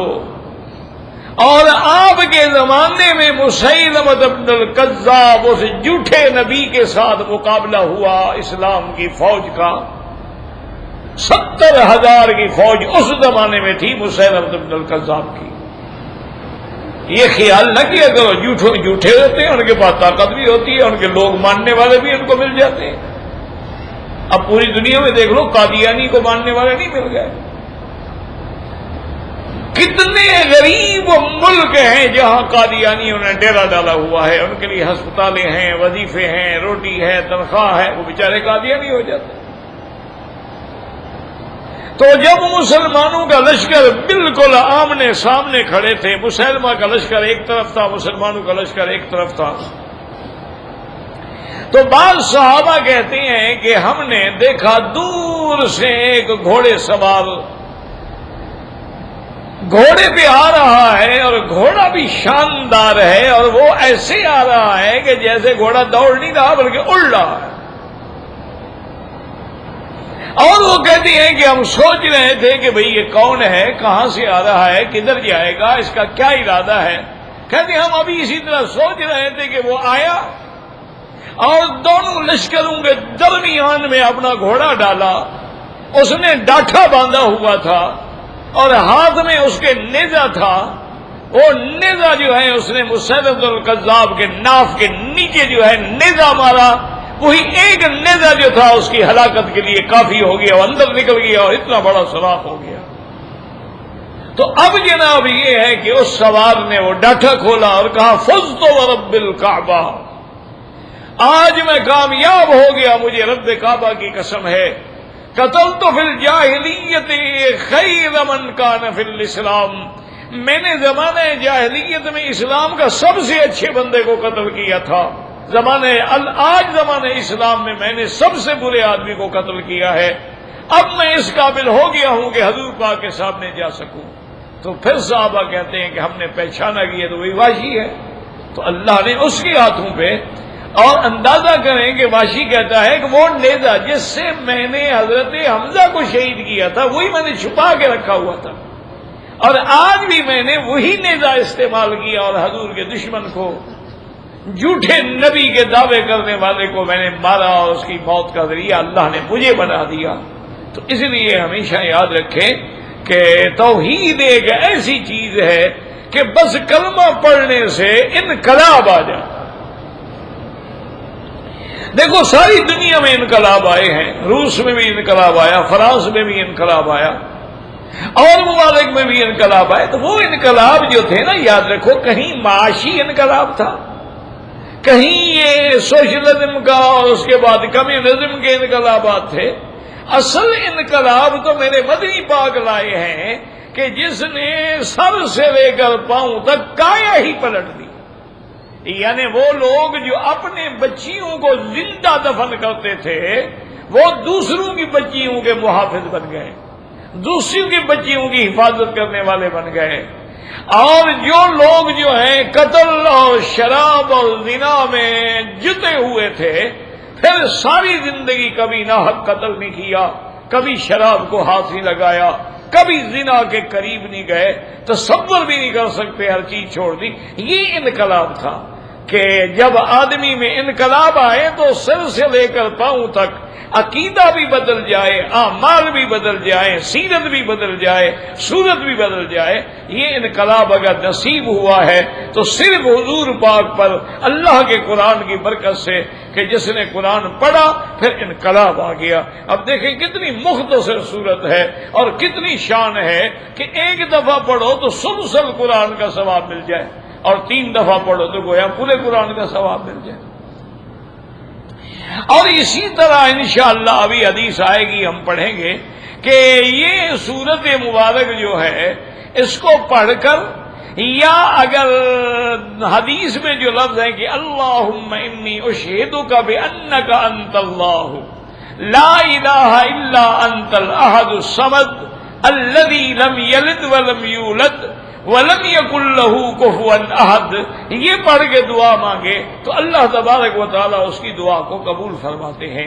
اور آپ کے زمانے میں مسیلمہ بن الکذاب اس جھوٹے نبی کے ساتھ مقابلہ ہوا اسلام کی فوج کا. 70,000 کی فوج اس زمانے میں تھی مسیلمہ بن الکذاب کی. یہ خیال نہ کیا کرو جھوٹے ہوتے ہیں، ان کے پاس طاقت بھی ہوتی ہے، ان کے لوگ ماننے والے بھی ان کو مل جاتے ہیں. اب پوری دنیا میں دیکھ لو قادیانی کو ماننے والے نہیں مل گئے. کتنے غریب ملک ہیں جہاں قادیانیوں نے ڈیرا ڈالا ہوا ہے، ان کے لیے ہسپتالیں ہیں، وظیفے ہیں، روٹی ہے، تنخواہ ہے، وہ بیچارے قادیانی ہو جاتے ہیں. تو جب مسلمانوں کا لشکر بالکل آمنے سامنے کھڑے تھے، مسلمہ کا لشکر ایک طرف تھا، مسلمانوں کا لشکر ایک طرف تھا، تو بعض صحابہ کہتے ہیں کہ ہم نے دیکھا دور سے ایک گھوڑے سوار گھوڑے پہ آ رہا ہے، اور گھوڑا بھی شاندار ہے، اور وہ ایسے آ رہا ہے کہ جیسے گھوڑا دوڑ نہیں رہا بلکہ اڑ رہا ہے. اور وہ کہتے ہیں کہ ہم سوچ رہے تھے کہ بھئی یہ کون ہے، کہاں سے آ رہا ہے، کدھر جائے گا، اس کا کیا ارادہ ہے. کہتے ہیں ہم ابھی اسی طرح سوچ رہے تھے کہ وہ آیا اور دونوں لشکروں کے درمیان میں اپنا گھوڑا ڈالا. اس نے ڈاٹھا باندھا ہوا تھا اور ہاتھ میں اس کے نیزہ تھا. وہ نیزہ جو ہے اس نے مسیلمہ بن الکذاب کے ناف کے نیچے جو ہے نیزہ مارا. وہی ایک نیزہ جو تھا اس کی ہلاکت کے لیے کافی ہو گیا، وہ اندر نکل گیا اور اتنا بڑا سوراخ ہو گیا. تو اب جناب یہ ہے کہ اس سوار نے وہ ڈاٹھا کھولا اور کہا فزت ورب الکعبہ، آج میں کامیاب ہو گیا، مجھے رب کعبہ کی قسم ہے. قتلت فی الجاہلیت خیر من کان فی الاسلام، میں نے زمانہ جاہلیت میں اسلام کا سب سے اچھے بندے کو قتل کیا تھا. آج زمانے اسلام میں نے سب سے برے آدمی کو قتل کیا ہے. اب میں اس قابل ہو گیا ہوں کہ حضور پاک کے سامنے جا سکوں. تو پھر صحابہ کہتے ہیں کہ ہم نے پہچانا کیا تو وہی وحشی ہے. تو اللہ نے اس کے ہاتھوں پہ، اور اندازہ کریں کہ وحشی کہتا ہے کہ وہ نیزہ جس سے میں نے حضرت حمزہ کو شہید کیا تھا وہی میں نے چھپا کے رکھا ہوا تھا، اور آج بھی میں نے وہی نیزہ استعمال کیا اور حضور کے دشمن کو، جھوٹے نبی کے دعوے کرنے والے کو میں نے مارا، اور اس کی موت کا ذریعہ اللہ نے مجھے بنا دیا. تو اس لیے ہمیشہ یاد رکھیں کہ توحید ایک ایسی چیز ہے کہ بس کلمہ پڑھنے سے انقلاب آ جائے. دیکھو ساری دنیا میں انقلاب آئے ہیں، روس میں بھی انقلاب آیا، فرانس میں بھی انقلاب آیا، اور ممالک میں بھی انقلاب آئے. تو وہ انقلاب جو تھے نا، یاد رکھو کہیں معاشی انقلاب تھا، کہیں یہ سوشلزم کا اور اس کے بعد کمیونزم کے انقلابات تھے. اصل انقلاب تو میرے مدنی پاک لائے ہیں کہ جس نے سر سے لے کر پاؤں تک کایا ہی پلٹ دی. یعنی وہ لوگ جو اپنے بچیوں کو زندہ دفن کرتے تھے وہ دوسروں کی بچیوں کے محافظ بن گئے، دوسروں کی بچیوں کی حفاظت کرنے والے بن گئے. اور جو لوگ جو ہیں قتل اور شراب اور زنا میں جتے ہوئے تھے، پھر ساری زندگی کبھی ناحق قتل نہیں کیا، کبھی شراب کو ہاتھ نہیں لگایا، کبھی زنا کے قریب نہیں گئے، تصور بھی نہیں کر سکتے، ہر چیز چھوڑ دی. یہ انقلاب تھا کہ جب آدمی میں انقلاب آئے تو سر سے لے کر پاؤں تک عقیدہ بھی بدل جائے، اعمال بھی بدل جائے، سیرت بھی بدل جائے، صورت بھی بدل جائے. یہ انقلاب اگر نصیب ہوا ہے تو صرف حضور پاک پر، اللہ کے قرآن کی برکت سے کہ جس نے قرآن پڑھا پھر انقلاب آ گیا. اب دیکھیں کتنی مختصر صورت ہے اور کتنی شان ہے کہ ایک دفعہ پڑھو تو سلسل قرآن کا ثواب مل جائے، اور 3 دفعہ پڑھو تو گویا پورے قرآن کا ثواب مل جائے. اور اسی طرح انشاءاللہ ابھی حدیث آئے گی، ہم پڑھیں گے کہ یہ سورت مبارک جو ہے اس کو پڑھ کر، یا اگر حدیث میں جو لفظ ہے کہ اللہم انی اشہدک بانک انت اللہ لا الہ الا انت الاحد الصمد الذی لم یلد ولم یولد وَلَمْ يَكُنْ لَهُ كُفُوًا أَحَدٌ، یہ پڑھ کے دعا مانگے تو اللہ تبارک و تعالیٰ اس کی دعا کو قبول فرماتے ہیں.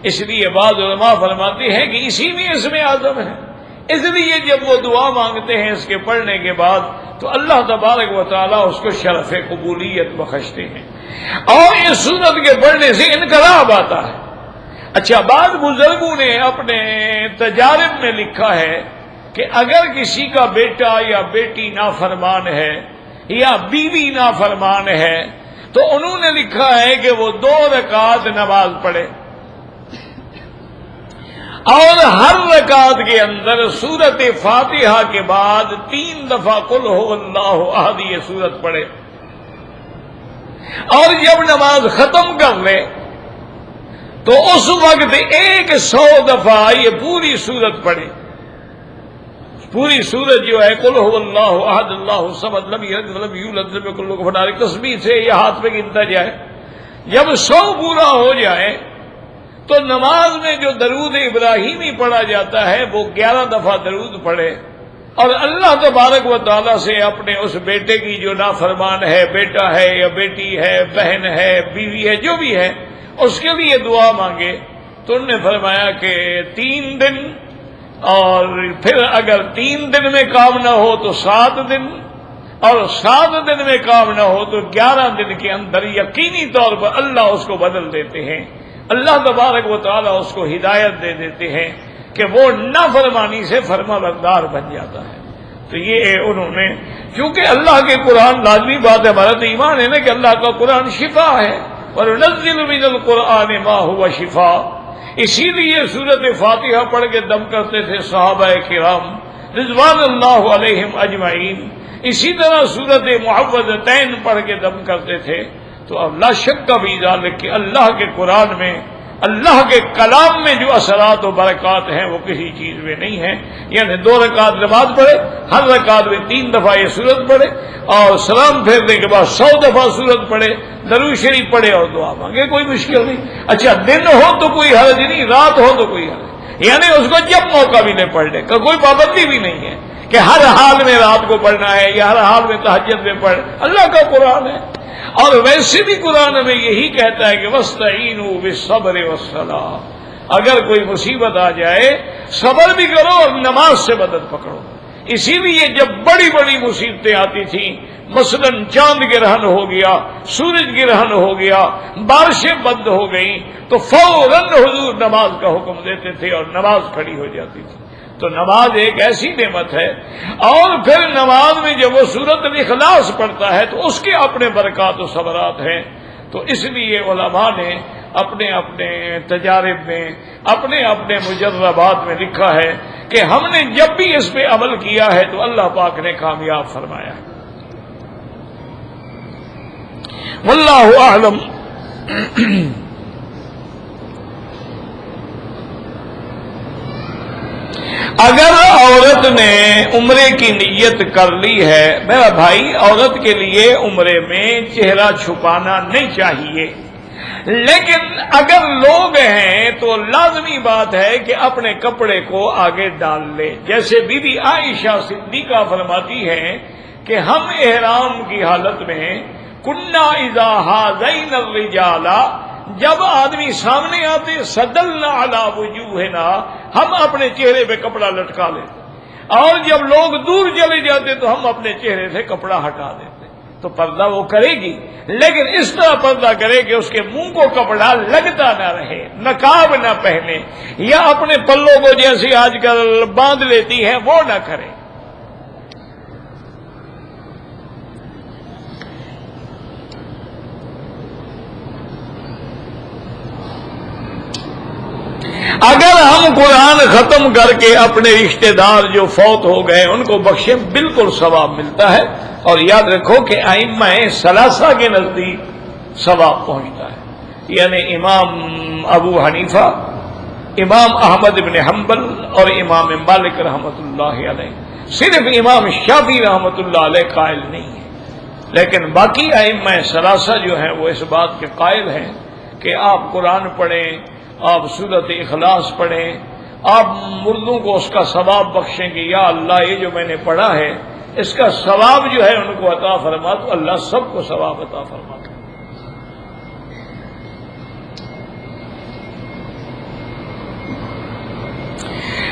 اس لیے بعض علماء فرماتے ہیں کہ اسی میں اسم اعظم ہے. اس لیے جب وہ دعا مانگتے ہیں اس کے پڑھنے کے بعد تو اللہ تبارک و تعالیٰ اس کو شرف قبولیت بخشتے ہیں، اور اس سورت کے پڑھنے سے انقلاب آتا ہے۔ اچھا، بعض بزرگوں نے اپنے تجارب میں لکھا ہے کہ اگر کسی کا بیٹا یا بیٹی نافرمان ہے یا بیوی نافرمان ہے تو انہوں نے لکھا ہے کہ وہ 2 رکعت نماز پڑھے اور ہر رکعت کے اندر سورت فاتحہ کے بعد 3 دفعہ قل هو اللہ احد یہ سورت پڑھے، اور جب نماز ختم کر لے تو اس وقت 100 دفعہ یہ پوری سورت پڑھے۔ پوری سورت جو ہے قل هو اللہ احد اللہ الصمد لم یلد ولم یولد ولم یکن له کفوا احد، تسبیح سے یہ ہاتھ میں گنتا جائے۔ جب 100 پورا ہو جائے تو نماز میں جو درود ابراہیمی پڑھا جاتا ہے وہ 11 دفعہ درود پڑھے، اور اللہ تبارک و تعالیٰ سے اپنے اس بیٹے کی جو نافرمان ہے، بیٹا ہے یا بیٹی ہے، بہن ہے، بیوی ہے، جو بھی ہے، اس کے لیے دعا مانگے۔ تو انہوں نے فرمایا کہ 3 دن، اور پھر اگر 3 دن میں کام نہ ہو تو 7 دن، اور 7 دن میں کام نہ ہو تو 11 دن کے اندر یقینی طور پر اللہ اس کو بدل دیتے ہیں، اللہ تبارک و تعالیٰ اس کو ہدایت دے دیتے ہیں کہ وہ نافرمانی سے فرما بردار بن جاتا ہے۔ تو یہ انہوں نے، چونکہ اللہ کے قرآن، لازمی بات ہے، ہمارا تو ایمان ہے نا کہ اللہ کا قرآن شفا ہے، وَنُنَزِّلُ مِنَ الْقُرْآنِ مَا هُوَ شِفَاءٌ، اسی لیے سورت فاتحہ پڑھ کے دم کرتے تھے صحابہ کرام رضوان اللہ علیہم اجمعین، اسی طرح سورت معوذتین پڑھ کے دم کرتے تھے۔ تو اب لا شک کا بھی ذالک کہ اللہ کے قرآن میں، اللہ کے کلام میں جو اثرات و برکات ہیں وہ کسی چیز میں نہیں ہیں۔ یعنی 2 رکعت نماز پڑھے، ہر رکعت میں 3 دفعہ یہ سورت پڑھے، اور سلام پھیرنے کے بعد 100 دفعہ سورت پڑھے، درود شریف پڑھے اور دعا مانگے، کوئی مشکل نہیں۔ اچھا، دن ہو تو کوئی حرج نہیں، رات ہو تو کوئی حرج نہیں، یعنی اس کو جب موقع ملے پڑھنے کا کوئی پابندی بھی نہیں ہے کہ ہر حال میں رات کو پڑھنا ہے یا ہر حال میں تہجد میں پڑھ، اللہ کا قرآن ہے۔ اور ویسے بھی قرآن میں یہی کہتا ہے کہ وَاسْتَعِینُوا بِالصَّبْرِ وَالصَّلَاةِ، اگر کوئی مصیبت آ جائے صبر بھی کرو اور نماز سے مدد پکڑو۔ اسی لیے جب بڑی بڑی مصیبتیں آتی تھیں، مثلا چاند گرہن ہو گیا، سورج گرہن ہو گیا، بارشیں بند ہو گئیں، تو فوراً حضور نماز کا حکم دیتے تھے اور نماز کھڑی ہو جاتی تھی۔ تو نماز ایک ایسی نعمت ہے، اور پھر نماز میں جب وہ سورۃ الاخلاص پڑھتا ہے تو اس کے اپنے برکات و ثمرات ہیں۔ تو اس لیے علماء نے اپنے اپنے تجارب میں، اپنے اپنے مجربات میں لکھا ہے کہ ہم نے جب بھی اس پہ عمل کیا ہے تو اللہ پاک نے کامیاب فرمایا ہے۔ واللہ اعلم۔ اگر عورت نے عمرے کی نیت کر لی ہے، میرا بھائی، عورت کے لیے عمرے میں چہرہ چھپانا نہیں چاہیے، لیکن اگر لوگ ہیں تو لازمی بات ہے کہ اپنے کپڑے کو آگے ڈال لے۔ جیسے بی بی عائشہ صدیقہ فرماتی ہیں کہ ہم احرام کی حالت میں کنا اذا ھذین الرجال، جب آدمی سامنے آتے سدلنا علی وجوہنا، ہم اپنے چہرے پہ کپڑا لٹکا لیتے، اور جب لوگ دور چلے جاتے تو ہم اپنے چہرے سے کپڑا ہٹا دیتے۔ تو پردہ وہ کرے گی، لیکن اس طرح پردہ کرے کہ اس کے منہ کو کپڑا لگتا نہ رہے، نقاب نہ پہنے، یا اپنے پلوں کو جیسے آج کل باندھ لیتی ہے وہ نہ کرے۔ اگر ہم قرآن ختم کر کے اپنے رشتہ دار جو فوت ہو گئے ان کو بخشیں، بالکل ثواب ملتا ہے، اور یاد رکھو کہ ائمہ ثلاثہ کے نزدیک ثواب پہنچتا ہے، یعنی امام ابو حنیفہ، امام احمد بن حنبل اور امام مالک رحمۃ اللہ علیہ۔ صرف امام شافعی رحمۃ اللہ علیہ قائل نہیں ہے، لیکن باقی ائمہ ثلاثہ جو ہیں وہ اس بات کے قائل ہیں کہ آپ قرآن پڑھیں، آپ سورۃ اخلاص پڑھیں، آپ مردوں کو اس کا ثواب بخشیں کہ یا اللہ یہ جو میں نے پڑھا ہے اس کا ثواب جو ہے ان کو عطا فرما، تو اللہ سب کو ثواب عطا فرماتا ہے۔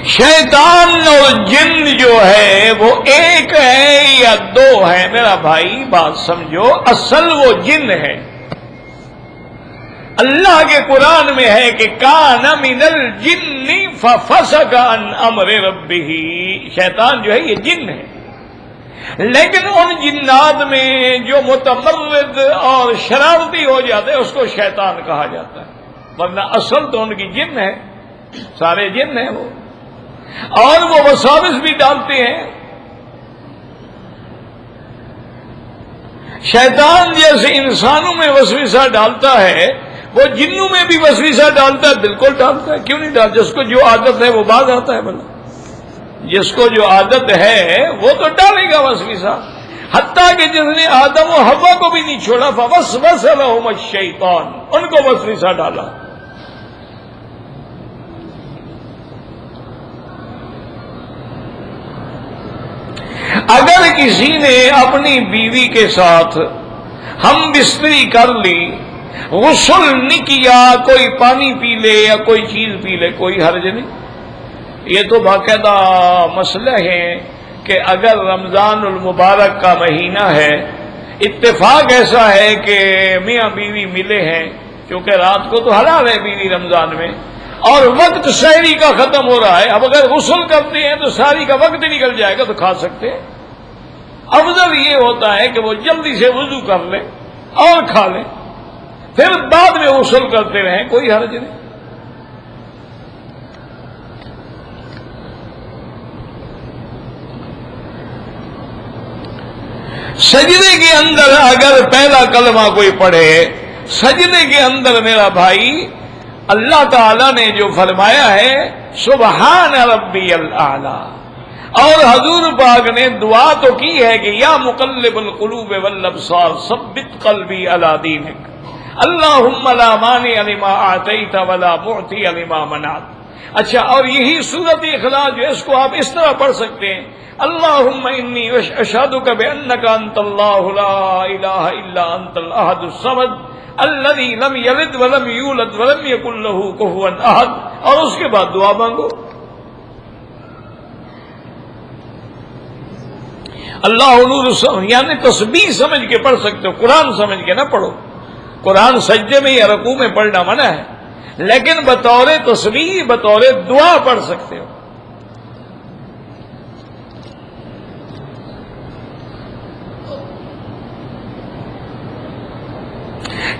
شیطان اور جن جو ہے وہ ایک ہے یا دو ہیں میرا بھائی، بات سمجھو، اصل وہ جن ہے۔ اللہ کے قرآن میں ہے کہ کان من الجن ففسق عن امر ربہ، شیطان جو ہے یہ جن ہے، لیکن ان جنات میں جو متمرد اور شرارتی ہو جاتے ہیں اس کو شیطان کہا جاتا ہے، ورنہ اصل تو ان کی جن ہے، سارے جن ہیں وہ، اور وہ وساوس بھی ڈالتے ہیں۔ شیطان جیسے انسانوں میں وسوسہ ڈالتا ہے وہ جنوں میں بھی وسوسہ ڈالتا ہے، بالکل ڈالتا ہے، کیوں نہیں ڈالتا؟ جس کو جو عادت ہے وہ باز آتا ہے، بلا جس کو جو عادت ہے وہ تو ڈالے گا وسوسہ، حتیٰ کہ جس نے آدم و حوا کو بھی نہیں چھوڑا، فوسوس لہم الشیطان، ان کو وسوسہ ڈالا۔ اگر کسی نے اپنی بیوی کے ساتھ ہم بستری کر لی، غسل نہیں کیا، کوئی پانی پی لے یا کوئی چیز پی لے، کوئی حرج نہیں۔ یہ تو باقاعدہ مسئلہ ہے کہ اگر رمضان المبارک کا مہینہ ہے، اتفاق ایسا ہے کہ میاں بیوی ملے ہیں، کیونکہ رات کو تو حلال ہے بیوی رمضان میں، اور وقت سحری کا ختم ہو رہا ہے، اب اگر غسل کرتے ہیں تو سحری کا وقت نکل جائے گا تو کھا سکتے ہیں۔ افضل یہ ہوتا ہے کہ وہ جلدی سے وضو کر لیں اور کھا لیں، پھر بعد میں غسل کرتے رہیں، کوئی حرج نہیں۔ سجدے کے اندر اگر پہلا کلمہ کوئی پڑھے، سجدے کے اندر میرا بھائی اللہ تعالی نے جو فرمایا ہے سبحان ربی الاعلی، اور حضور پاک نے دعا تو کی ہے کہ یا مقلب القلوب والابصار ثبت قلبی علی دینک، اللہم لا مانع لما اعطیت ولا معطی لما منعت۔ اچھا، اور یہی سورۃ اخلاص جو ہے اس کو آپ اس طرح پڑھ سکتے ہیں، اللہم انی اشہدک بانک انت اللہ لا الہ الا انت الاحد الصمد الذی لم یلد ولم یولد ولم یکن لہ کفوا احد، اور اس کے بعد دعا مانگو۔ اللہ نور، یعنی تسبیح سمجھ کے پڑھ سکتے ہو، قرآن سمجھ کے نہ پڑھو، قرآن سجدے میں یا رکوع میں پڑھنا منع ہے، لیکن بطور تسبیح بطور دعا پڑھ سکتے ہو۔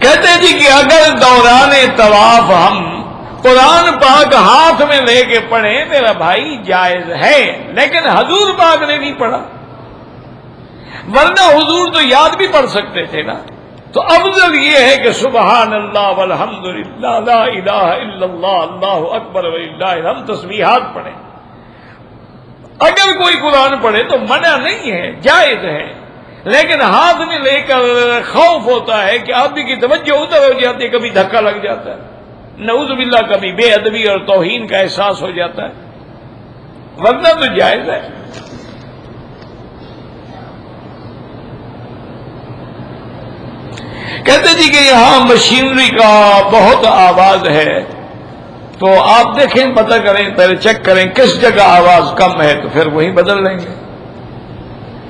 کہتے جی کہ اگر دوران طواف ہم قرآن پاک ہاتھ میں لے کے پڑھیں میرا بھائی جائز ہے، لیکن حضور پاک نے نہیں پڑھا، ورنہ حضور تو یاد بھی پڑھ سکتے تھے نا۔ تو افضل یہ ہے کہ سبحان اللہ والحمد للہ لا الہ الا اللہ اللہ اکبر وللہ الحمد تسبیحات پڑھیں۔ اگر کوئی قرآن پڑھے تو منع نہیں ہے، جائز ہے، لیکن ہاتھ میں لے کر خوف ہوتا ہے کہ آدمی کی توجہ ادھر ہو جاتی ہے، کبھی دھکا لگ جاتا ہے، نعوذ باللہ کبھی بے ادبی اور توہین کا احساس ہو جاتا ہے، ورنہ تو جائز ہے۔ کہتے جی کہ یہاں مشینری کا بہت آواز ہے، تو آپ دیکھیں، پتہ کریں، پہلے چیک کریں کس جگہ آواز کم ہے تو پھر وہیں بدل لیں گے۔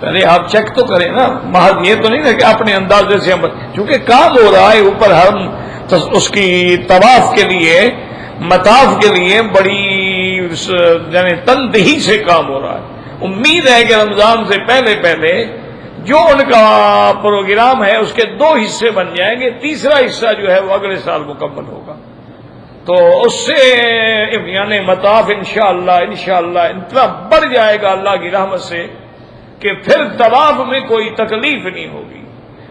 پہلے آپ چیک تو کریں نا، محض یہ تو نہیں نا کہ اپنے اندازے سے ہم، چونکہ کام ہو رہا ہے اوپر، ہم اس کی طواف کے لیے، مطاف کے لیے بڑی یعنی تندہی سے کام ہو رہا ہے۔ امید ہے کہ رمضان سے پہلے پہلے جو ان کا پروگرام ہے اس کے 2 حصے بن جائیں گے، تیسرا حصہ جو ہے وہ اگلے سال مکمل ہوگا، تو اس سے یعنی مطاف انشاءاللہ اتنا بڑھ جائے گا اللہ کی رحمت سے کہ پھر طواف میں کوئی تکلیف نہیں ہوگی۔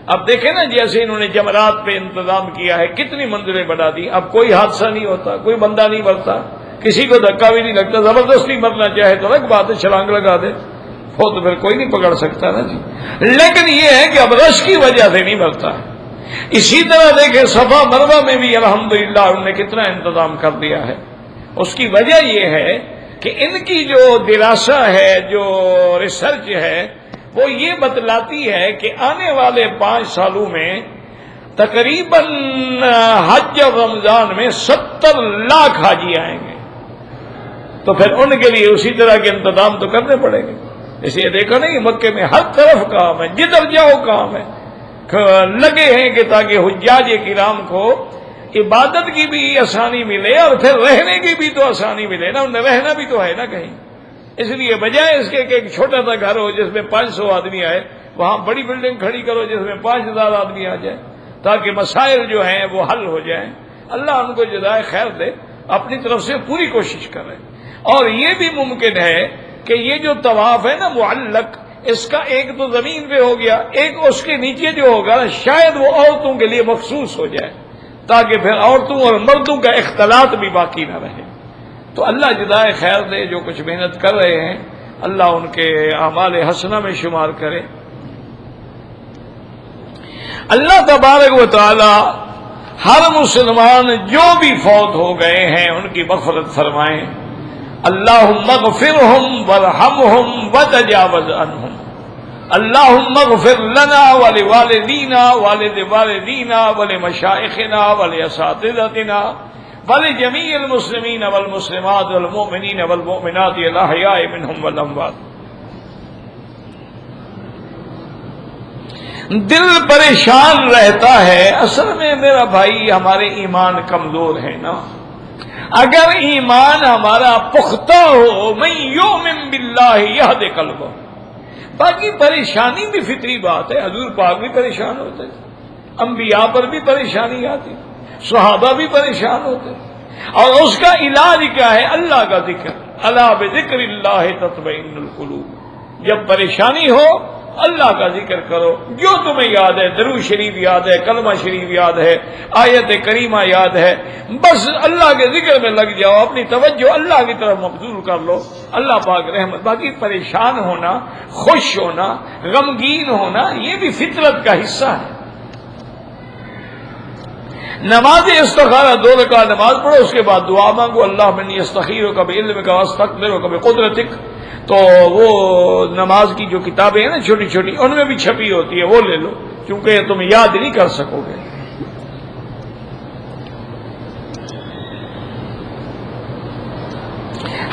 اب دیکھیں نا، جیسے انہوں نے جمرات پہ انتظام کیا ہے، کتنی منزلیں بڑھا دی، اب کوئی حادثہ نہیں ہوتا، کوئی بندہ نہیں مرتا، کسی کو دھکا بھی نہیں لگتا، زبردستی مرنا چاہے تو الگ بات ہے، چھلانگ لگا دے، وہ تو پھر کوئی نہیں پکڑ سکتا نا جی، لیکن یہ ہے کہ اب رش کی وجہ سے نہیں مرتا۔ اسی طرح دیکھیں صفا مروہ میں بھی الحمدللہ انہوں نے کتنا انتظام کر دیا ہے، اس کی وجہ یہ ہے کہ ان کی جو دراسہ ہے، جو ریسرچ ہے، وہ یہ بتلاتی ہے کہ آنے والے 5 سالوں میں تقریباً حج اور رمضان میں 70 لاکھ حاجی آئیں گے، تو پھر ان کے لیے اسی طرح کے انتظام تو کرنے پڑیں گے۔ اس لیے دیکھا نہیں مکے میں ہر طرف کام ہے، جدھر جاؤ کام ہے، لگے ہیں کہ تاکہ حجاج کرام کو عبادت کی بھی آسانی ملے اور پھر رہنے کی بھی تو آسانی ملے نا، انہیں رہنا بھی تو ہے نا کہیں۔ اس لیے بجائے اس کے کہ ایک چھوٹا سا گھر ہو جس میں 500 آدمی آئے، وہاں بڑی بلڈنگ کھڑی کرو جس میں 5000 آدمی آ جائے، تاکہ مسائل جو ہیں وہ حل ہو جائیں۔ اللہ ان کو جزائے خیر دے، اپنی طرف سے پوری کوشش کریں۔ اور یہ بھی ممکن ہے کہ یہ جو طواف ہے نا معلق، اس کا ایک تو زمین پہ ہو گیا، ایک اس کے نیچے جو ہوگا شاید وہ عورتوں کے لیے مخصوص ہو جائے، تاکہ پھر عورتوں اور مردوں کا اختلاط بھی باقی نہ رہے۔ تو اللہ جزائے خیر دے، جو کچھ محنت کر رہے ہیں اللہ ان کے اعمال حسنہ میں شمار کرے۔ اللہ تبارک و تعالی ہر مسلمان جو بھی فوت ہو گئے ہیں ان کی مغفرت فرمائیں۔ اللہم اغفرہم وارحمہم وتجاوز عنہم، اللہم اغفر لنا ولوالدینا والد والدینا ولمشائخنا ولاساتذتنا ولجمیع المسلمین والمسلمات والمؤمنین والمؤمنات الاحیاء منہم والاموات۔ دل پریشان رہتا ہے، اصل میں میرا بھائی ہمارے ایمان کمزور ہے نا۔ اگر ایمان ہمارا پختہ ہو، من یؤمن باللہ یہد قلبہ، باقی پریشانی بھی فطری بات ہے، حضور پاک بھی پریشان ہوتے، انبیاء پر بھی پریشانی آتی، صحابہ بھی پریشان ہوتے، اور اس کا علاج کیا ہے؟ اللہ کا ذکر، الا بذکر اللہ تطمئن القلوب۔ جب پریشانی ہو اللہ کا ذکر کرو، جو تمہیں یاد ہے، درود شریف یاد ہے، کلمہ شریف یاد ہے، آیت کریمہ یاد ہے، بس اللہ کے ذکر میں لگ جاؤ، اپنی توجہ اللہ کی طرف مبذول کر لو، اللہ پاک رحمت۔ باقی پریشان ہونا، خوش ہونا، غمگین ہونا یہ بھی فطرت کا حصہ ہے۔ نماز استخارہ 2 رکعت نماز پڑھو، اس کے بعد دعا مانگو، اللہ منی استخیرک بعلمک واستقدرک بقدرتک۔ تو وہ نماز کی جو کتابیں ہیں نا چھوٹی چھوٹی، ان میں بھی چھپی ہوتی ہے، وہ لے لو، کیونکہ تم یاد نہیں کر سکو گے۔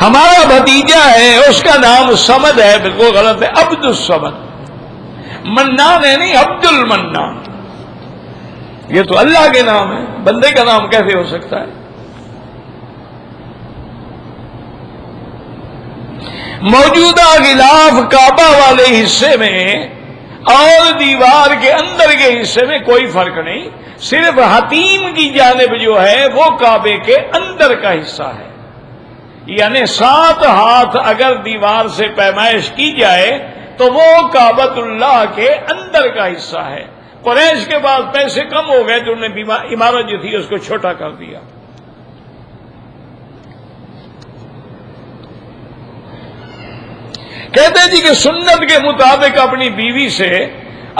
ہمارا بھتیجا ہے، اس کا نام صمد ہے، بالکل غلط ہے، عبد الصمد، منان ہے نہیں، عبد المنان۔ یہ تو اللہ کے نام ہے، بندے کا نام کیسے ہو سکتا ہے؟ موجودہ غلاف کعبہ والے حصے میں اور دیوار کے اندر کے حصے میں کوئی فرق نہیں، صرف حتیم کی جانب جو ہے وہ کعبے کے اندر کا حصہ ہے، یعنی 7 ہاتھ اگر دیوار سے پیمائش کی جائے تو وہ کعبۃ اللہ کے اندر کا حصہ ہے۔ قریش کے بعد پیسے کم ہو گئے تو انہوں نے عمارت جو تھی اس کو چھوٹا کر دیا۔ کہتے ہیں جی کہ سنت کے مطابق اپنی بیوی سے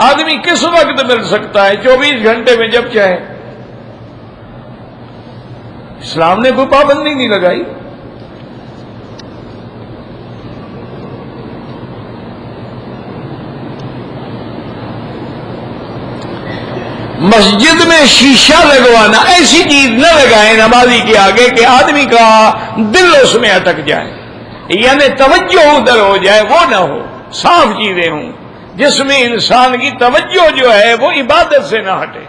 آدمی کس وقت مل سکتا ہے؟ 24 گھنٹے میں جب چاہے۔ اسلام نے کوئی پابندی نہیں لگائی۔ مسجد میں شیشہ لگوانا، ایسی چیز نہ لگائیں نمازی کے آگے کہ آدمی کا دل اس میں اٹک جائے، یعنی توجہ ادھر ہو جائے، وہ نہ ہو، صاف چیزیں ہوں جس میں انسان کی توجہ جو ہے وہ عبادت سے نہ ہٹے۔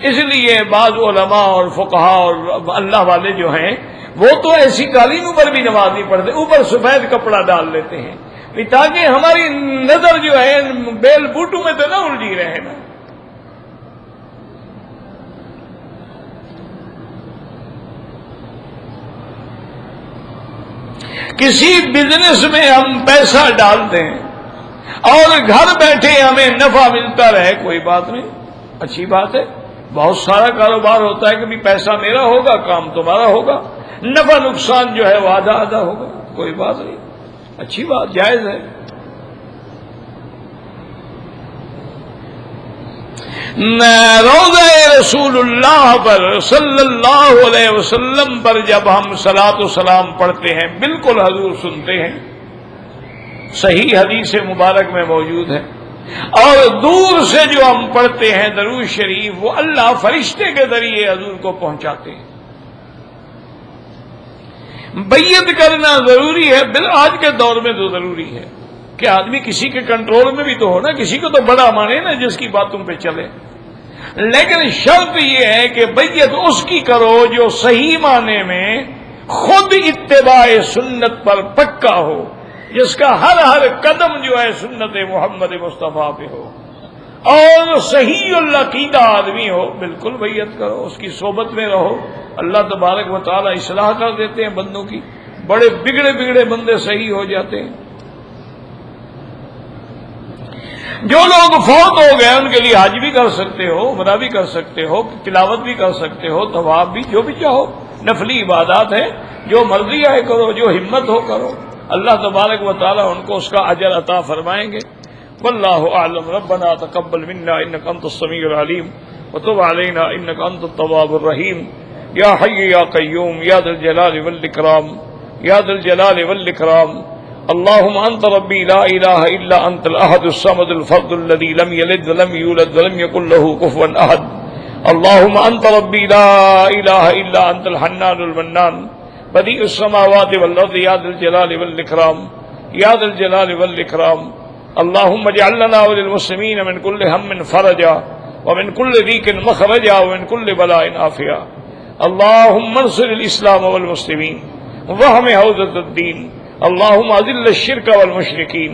اس لیے بعض علماء اور فقہاء اور اللہ والے جو ہیں وہ تو ایسی قالینوں پر بھی نماز نہیں پڑھتے، اوپر سفید کپڑا ڈال لیتے ہیں تاکہ ہماری نظر جو ہے بیل بوٹوں میں تو نہ الجھی رہے نا۔ کسی بزنس میں ہم پیسہ ڈال دیں اور گھر بیٹھے ہمیں نفع ملتا رہے، کوئی بات نہیں، اچھی بات ہے۔ بہت سارا کاروبار ہوتا ہے کہ بھی پیسہ میرا ہوگا، کام تمہارا ہوگا، نفع نقصان جو ہے وہ آدھا آدھا ہوگا، کوئی بات نہیں، اچھی بات، جائز ہے۔ روضہ رسول اللہ پر صلی اللہ علیہ وسلم پر جب ہم صلاۃ و سلام پڑھتے ہیں بالکل حضور سنتے ہیں، صحیح حدیث مبارک میں موجود ہے، اور دور سے جو ہم پڑھتے ہیں درود شریف وہ اللہ فرشتے کے ذریعے حضور کو پہنچاتے ہیں۔ بیعت کرنا ضروری ہے، آج کے دور میں تو ضروری ہے، کہ آدمی کسی کے کنٹرول میں بھی تو ہو نا، کسی کو تو بڑا مانے نا جس کی باتوں پہ چلے. لیکن شرط یہ ہے کہ بیعت اس کی کرو جو صحیح معنی میں خود اتباع سنت پر پکا ہو، جس کا ہر قدم جو ہے سنت محمد مصطفیٰ پہ ہو، اور صحیح العقیدہ آدمی ہو. بالکل بیعت کرو، اس کی صحبت میں رہو. اللہ تبارک و تعالی اصلاح کر دیتے ہیں بندوں کی. بڑے بگڑے بندے صحیح ہو جاتے ہیں. جو لوگ فوت ہو گئے ان کے لیے حج بھی کر سکتے ہو، عمرہ بھی کر سکتے ہو، تلاوت بھی کر سکتے ہو، طواف بھی، جو بھی چاہو. نفلی عبادات ہے، جو مرضی آئے کرو، جو ہمت ہو کرو. اللہ تبارک و تعالی ان کو اس کا اجر عطا فرمائیں گے. واللہ اعلم. ربنا تقبل منا انك انت السميع العليم وتب علينا انك انت التواب الرحيم. یا حي یا قيوم یا ذا الجلال والاکرام یا ذا الجلال والاکرام. اللهم انت ربي لا اله الا انت الاحد الصمد الفرد الذي لم يلد ولم يولد ولم يكن له كفوا احد. اللهم انت ربي لا اله الا انت الحنان المنان بديع السماوات والارض يا ذا الجلال والاكرام يا ذا الجلال والاكرام. اللهم اجعل لنا وللمسلمين من كل هم فرجا ومن كل ضيق مخرجا ومن كل بلاء عافيا. اللهم انصر الاسلام والمسلمين واحم حوزة الدين. اللهم اذل الشرك والمشركين.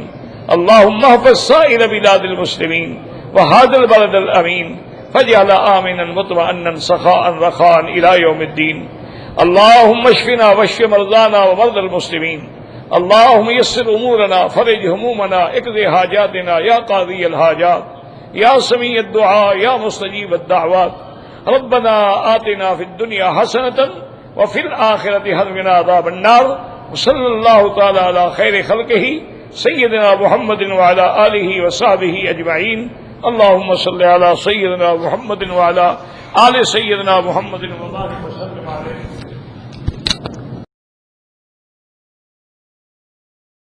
اللهم احفظ سائر بلاد المسلمين وهذا البلد الامين فاجعل آمنا مطمئنا سخاء رخاء الى يوم الدين. اللهم اشفنا واشف مرضانا ومرضى المسلمين. اللهم يسر امورنا فرج همومنا اقض حاجاتنا يا قاضي الحاجات يا سميع الدعاء يا مستجيب الدعوات. ربنا آتنا في الدنيا حسنة وفي الآخرة حسنة عذاب النار. وصلی اللہ تعالی علی خیر خلقہ سیدنا محمد وعلى آلہ وصحبہ اجمعین. اللہم صلی علی سیدنا محمد وعلى آل سیدنا محمد وبارک وسلم علیہ.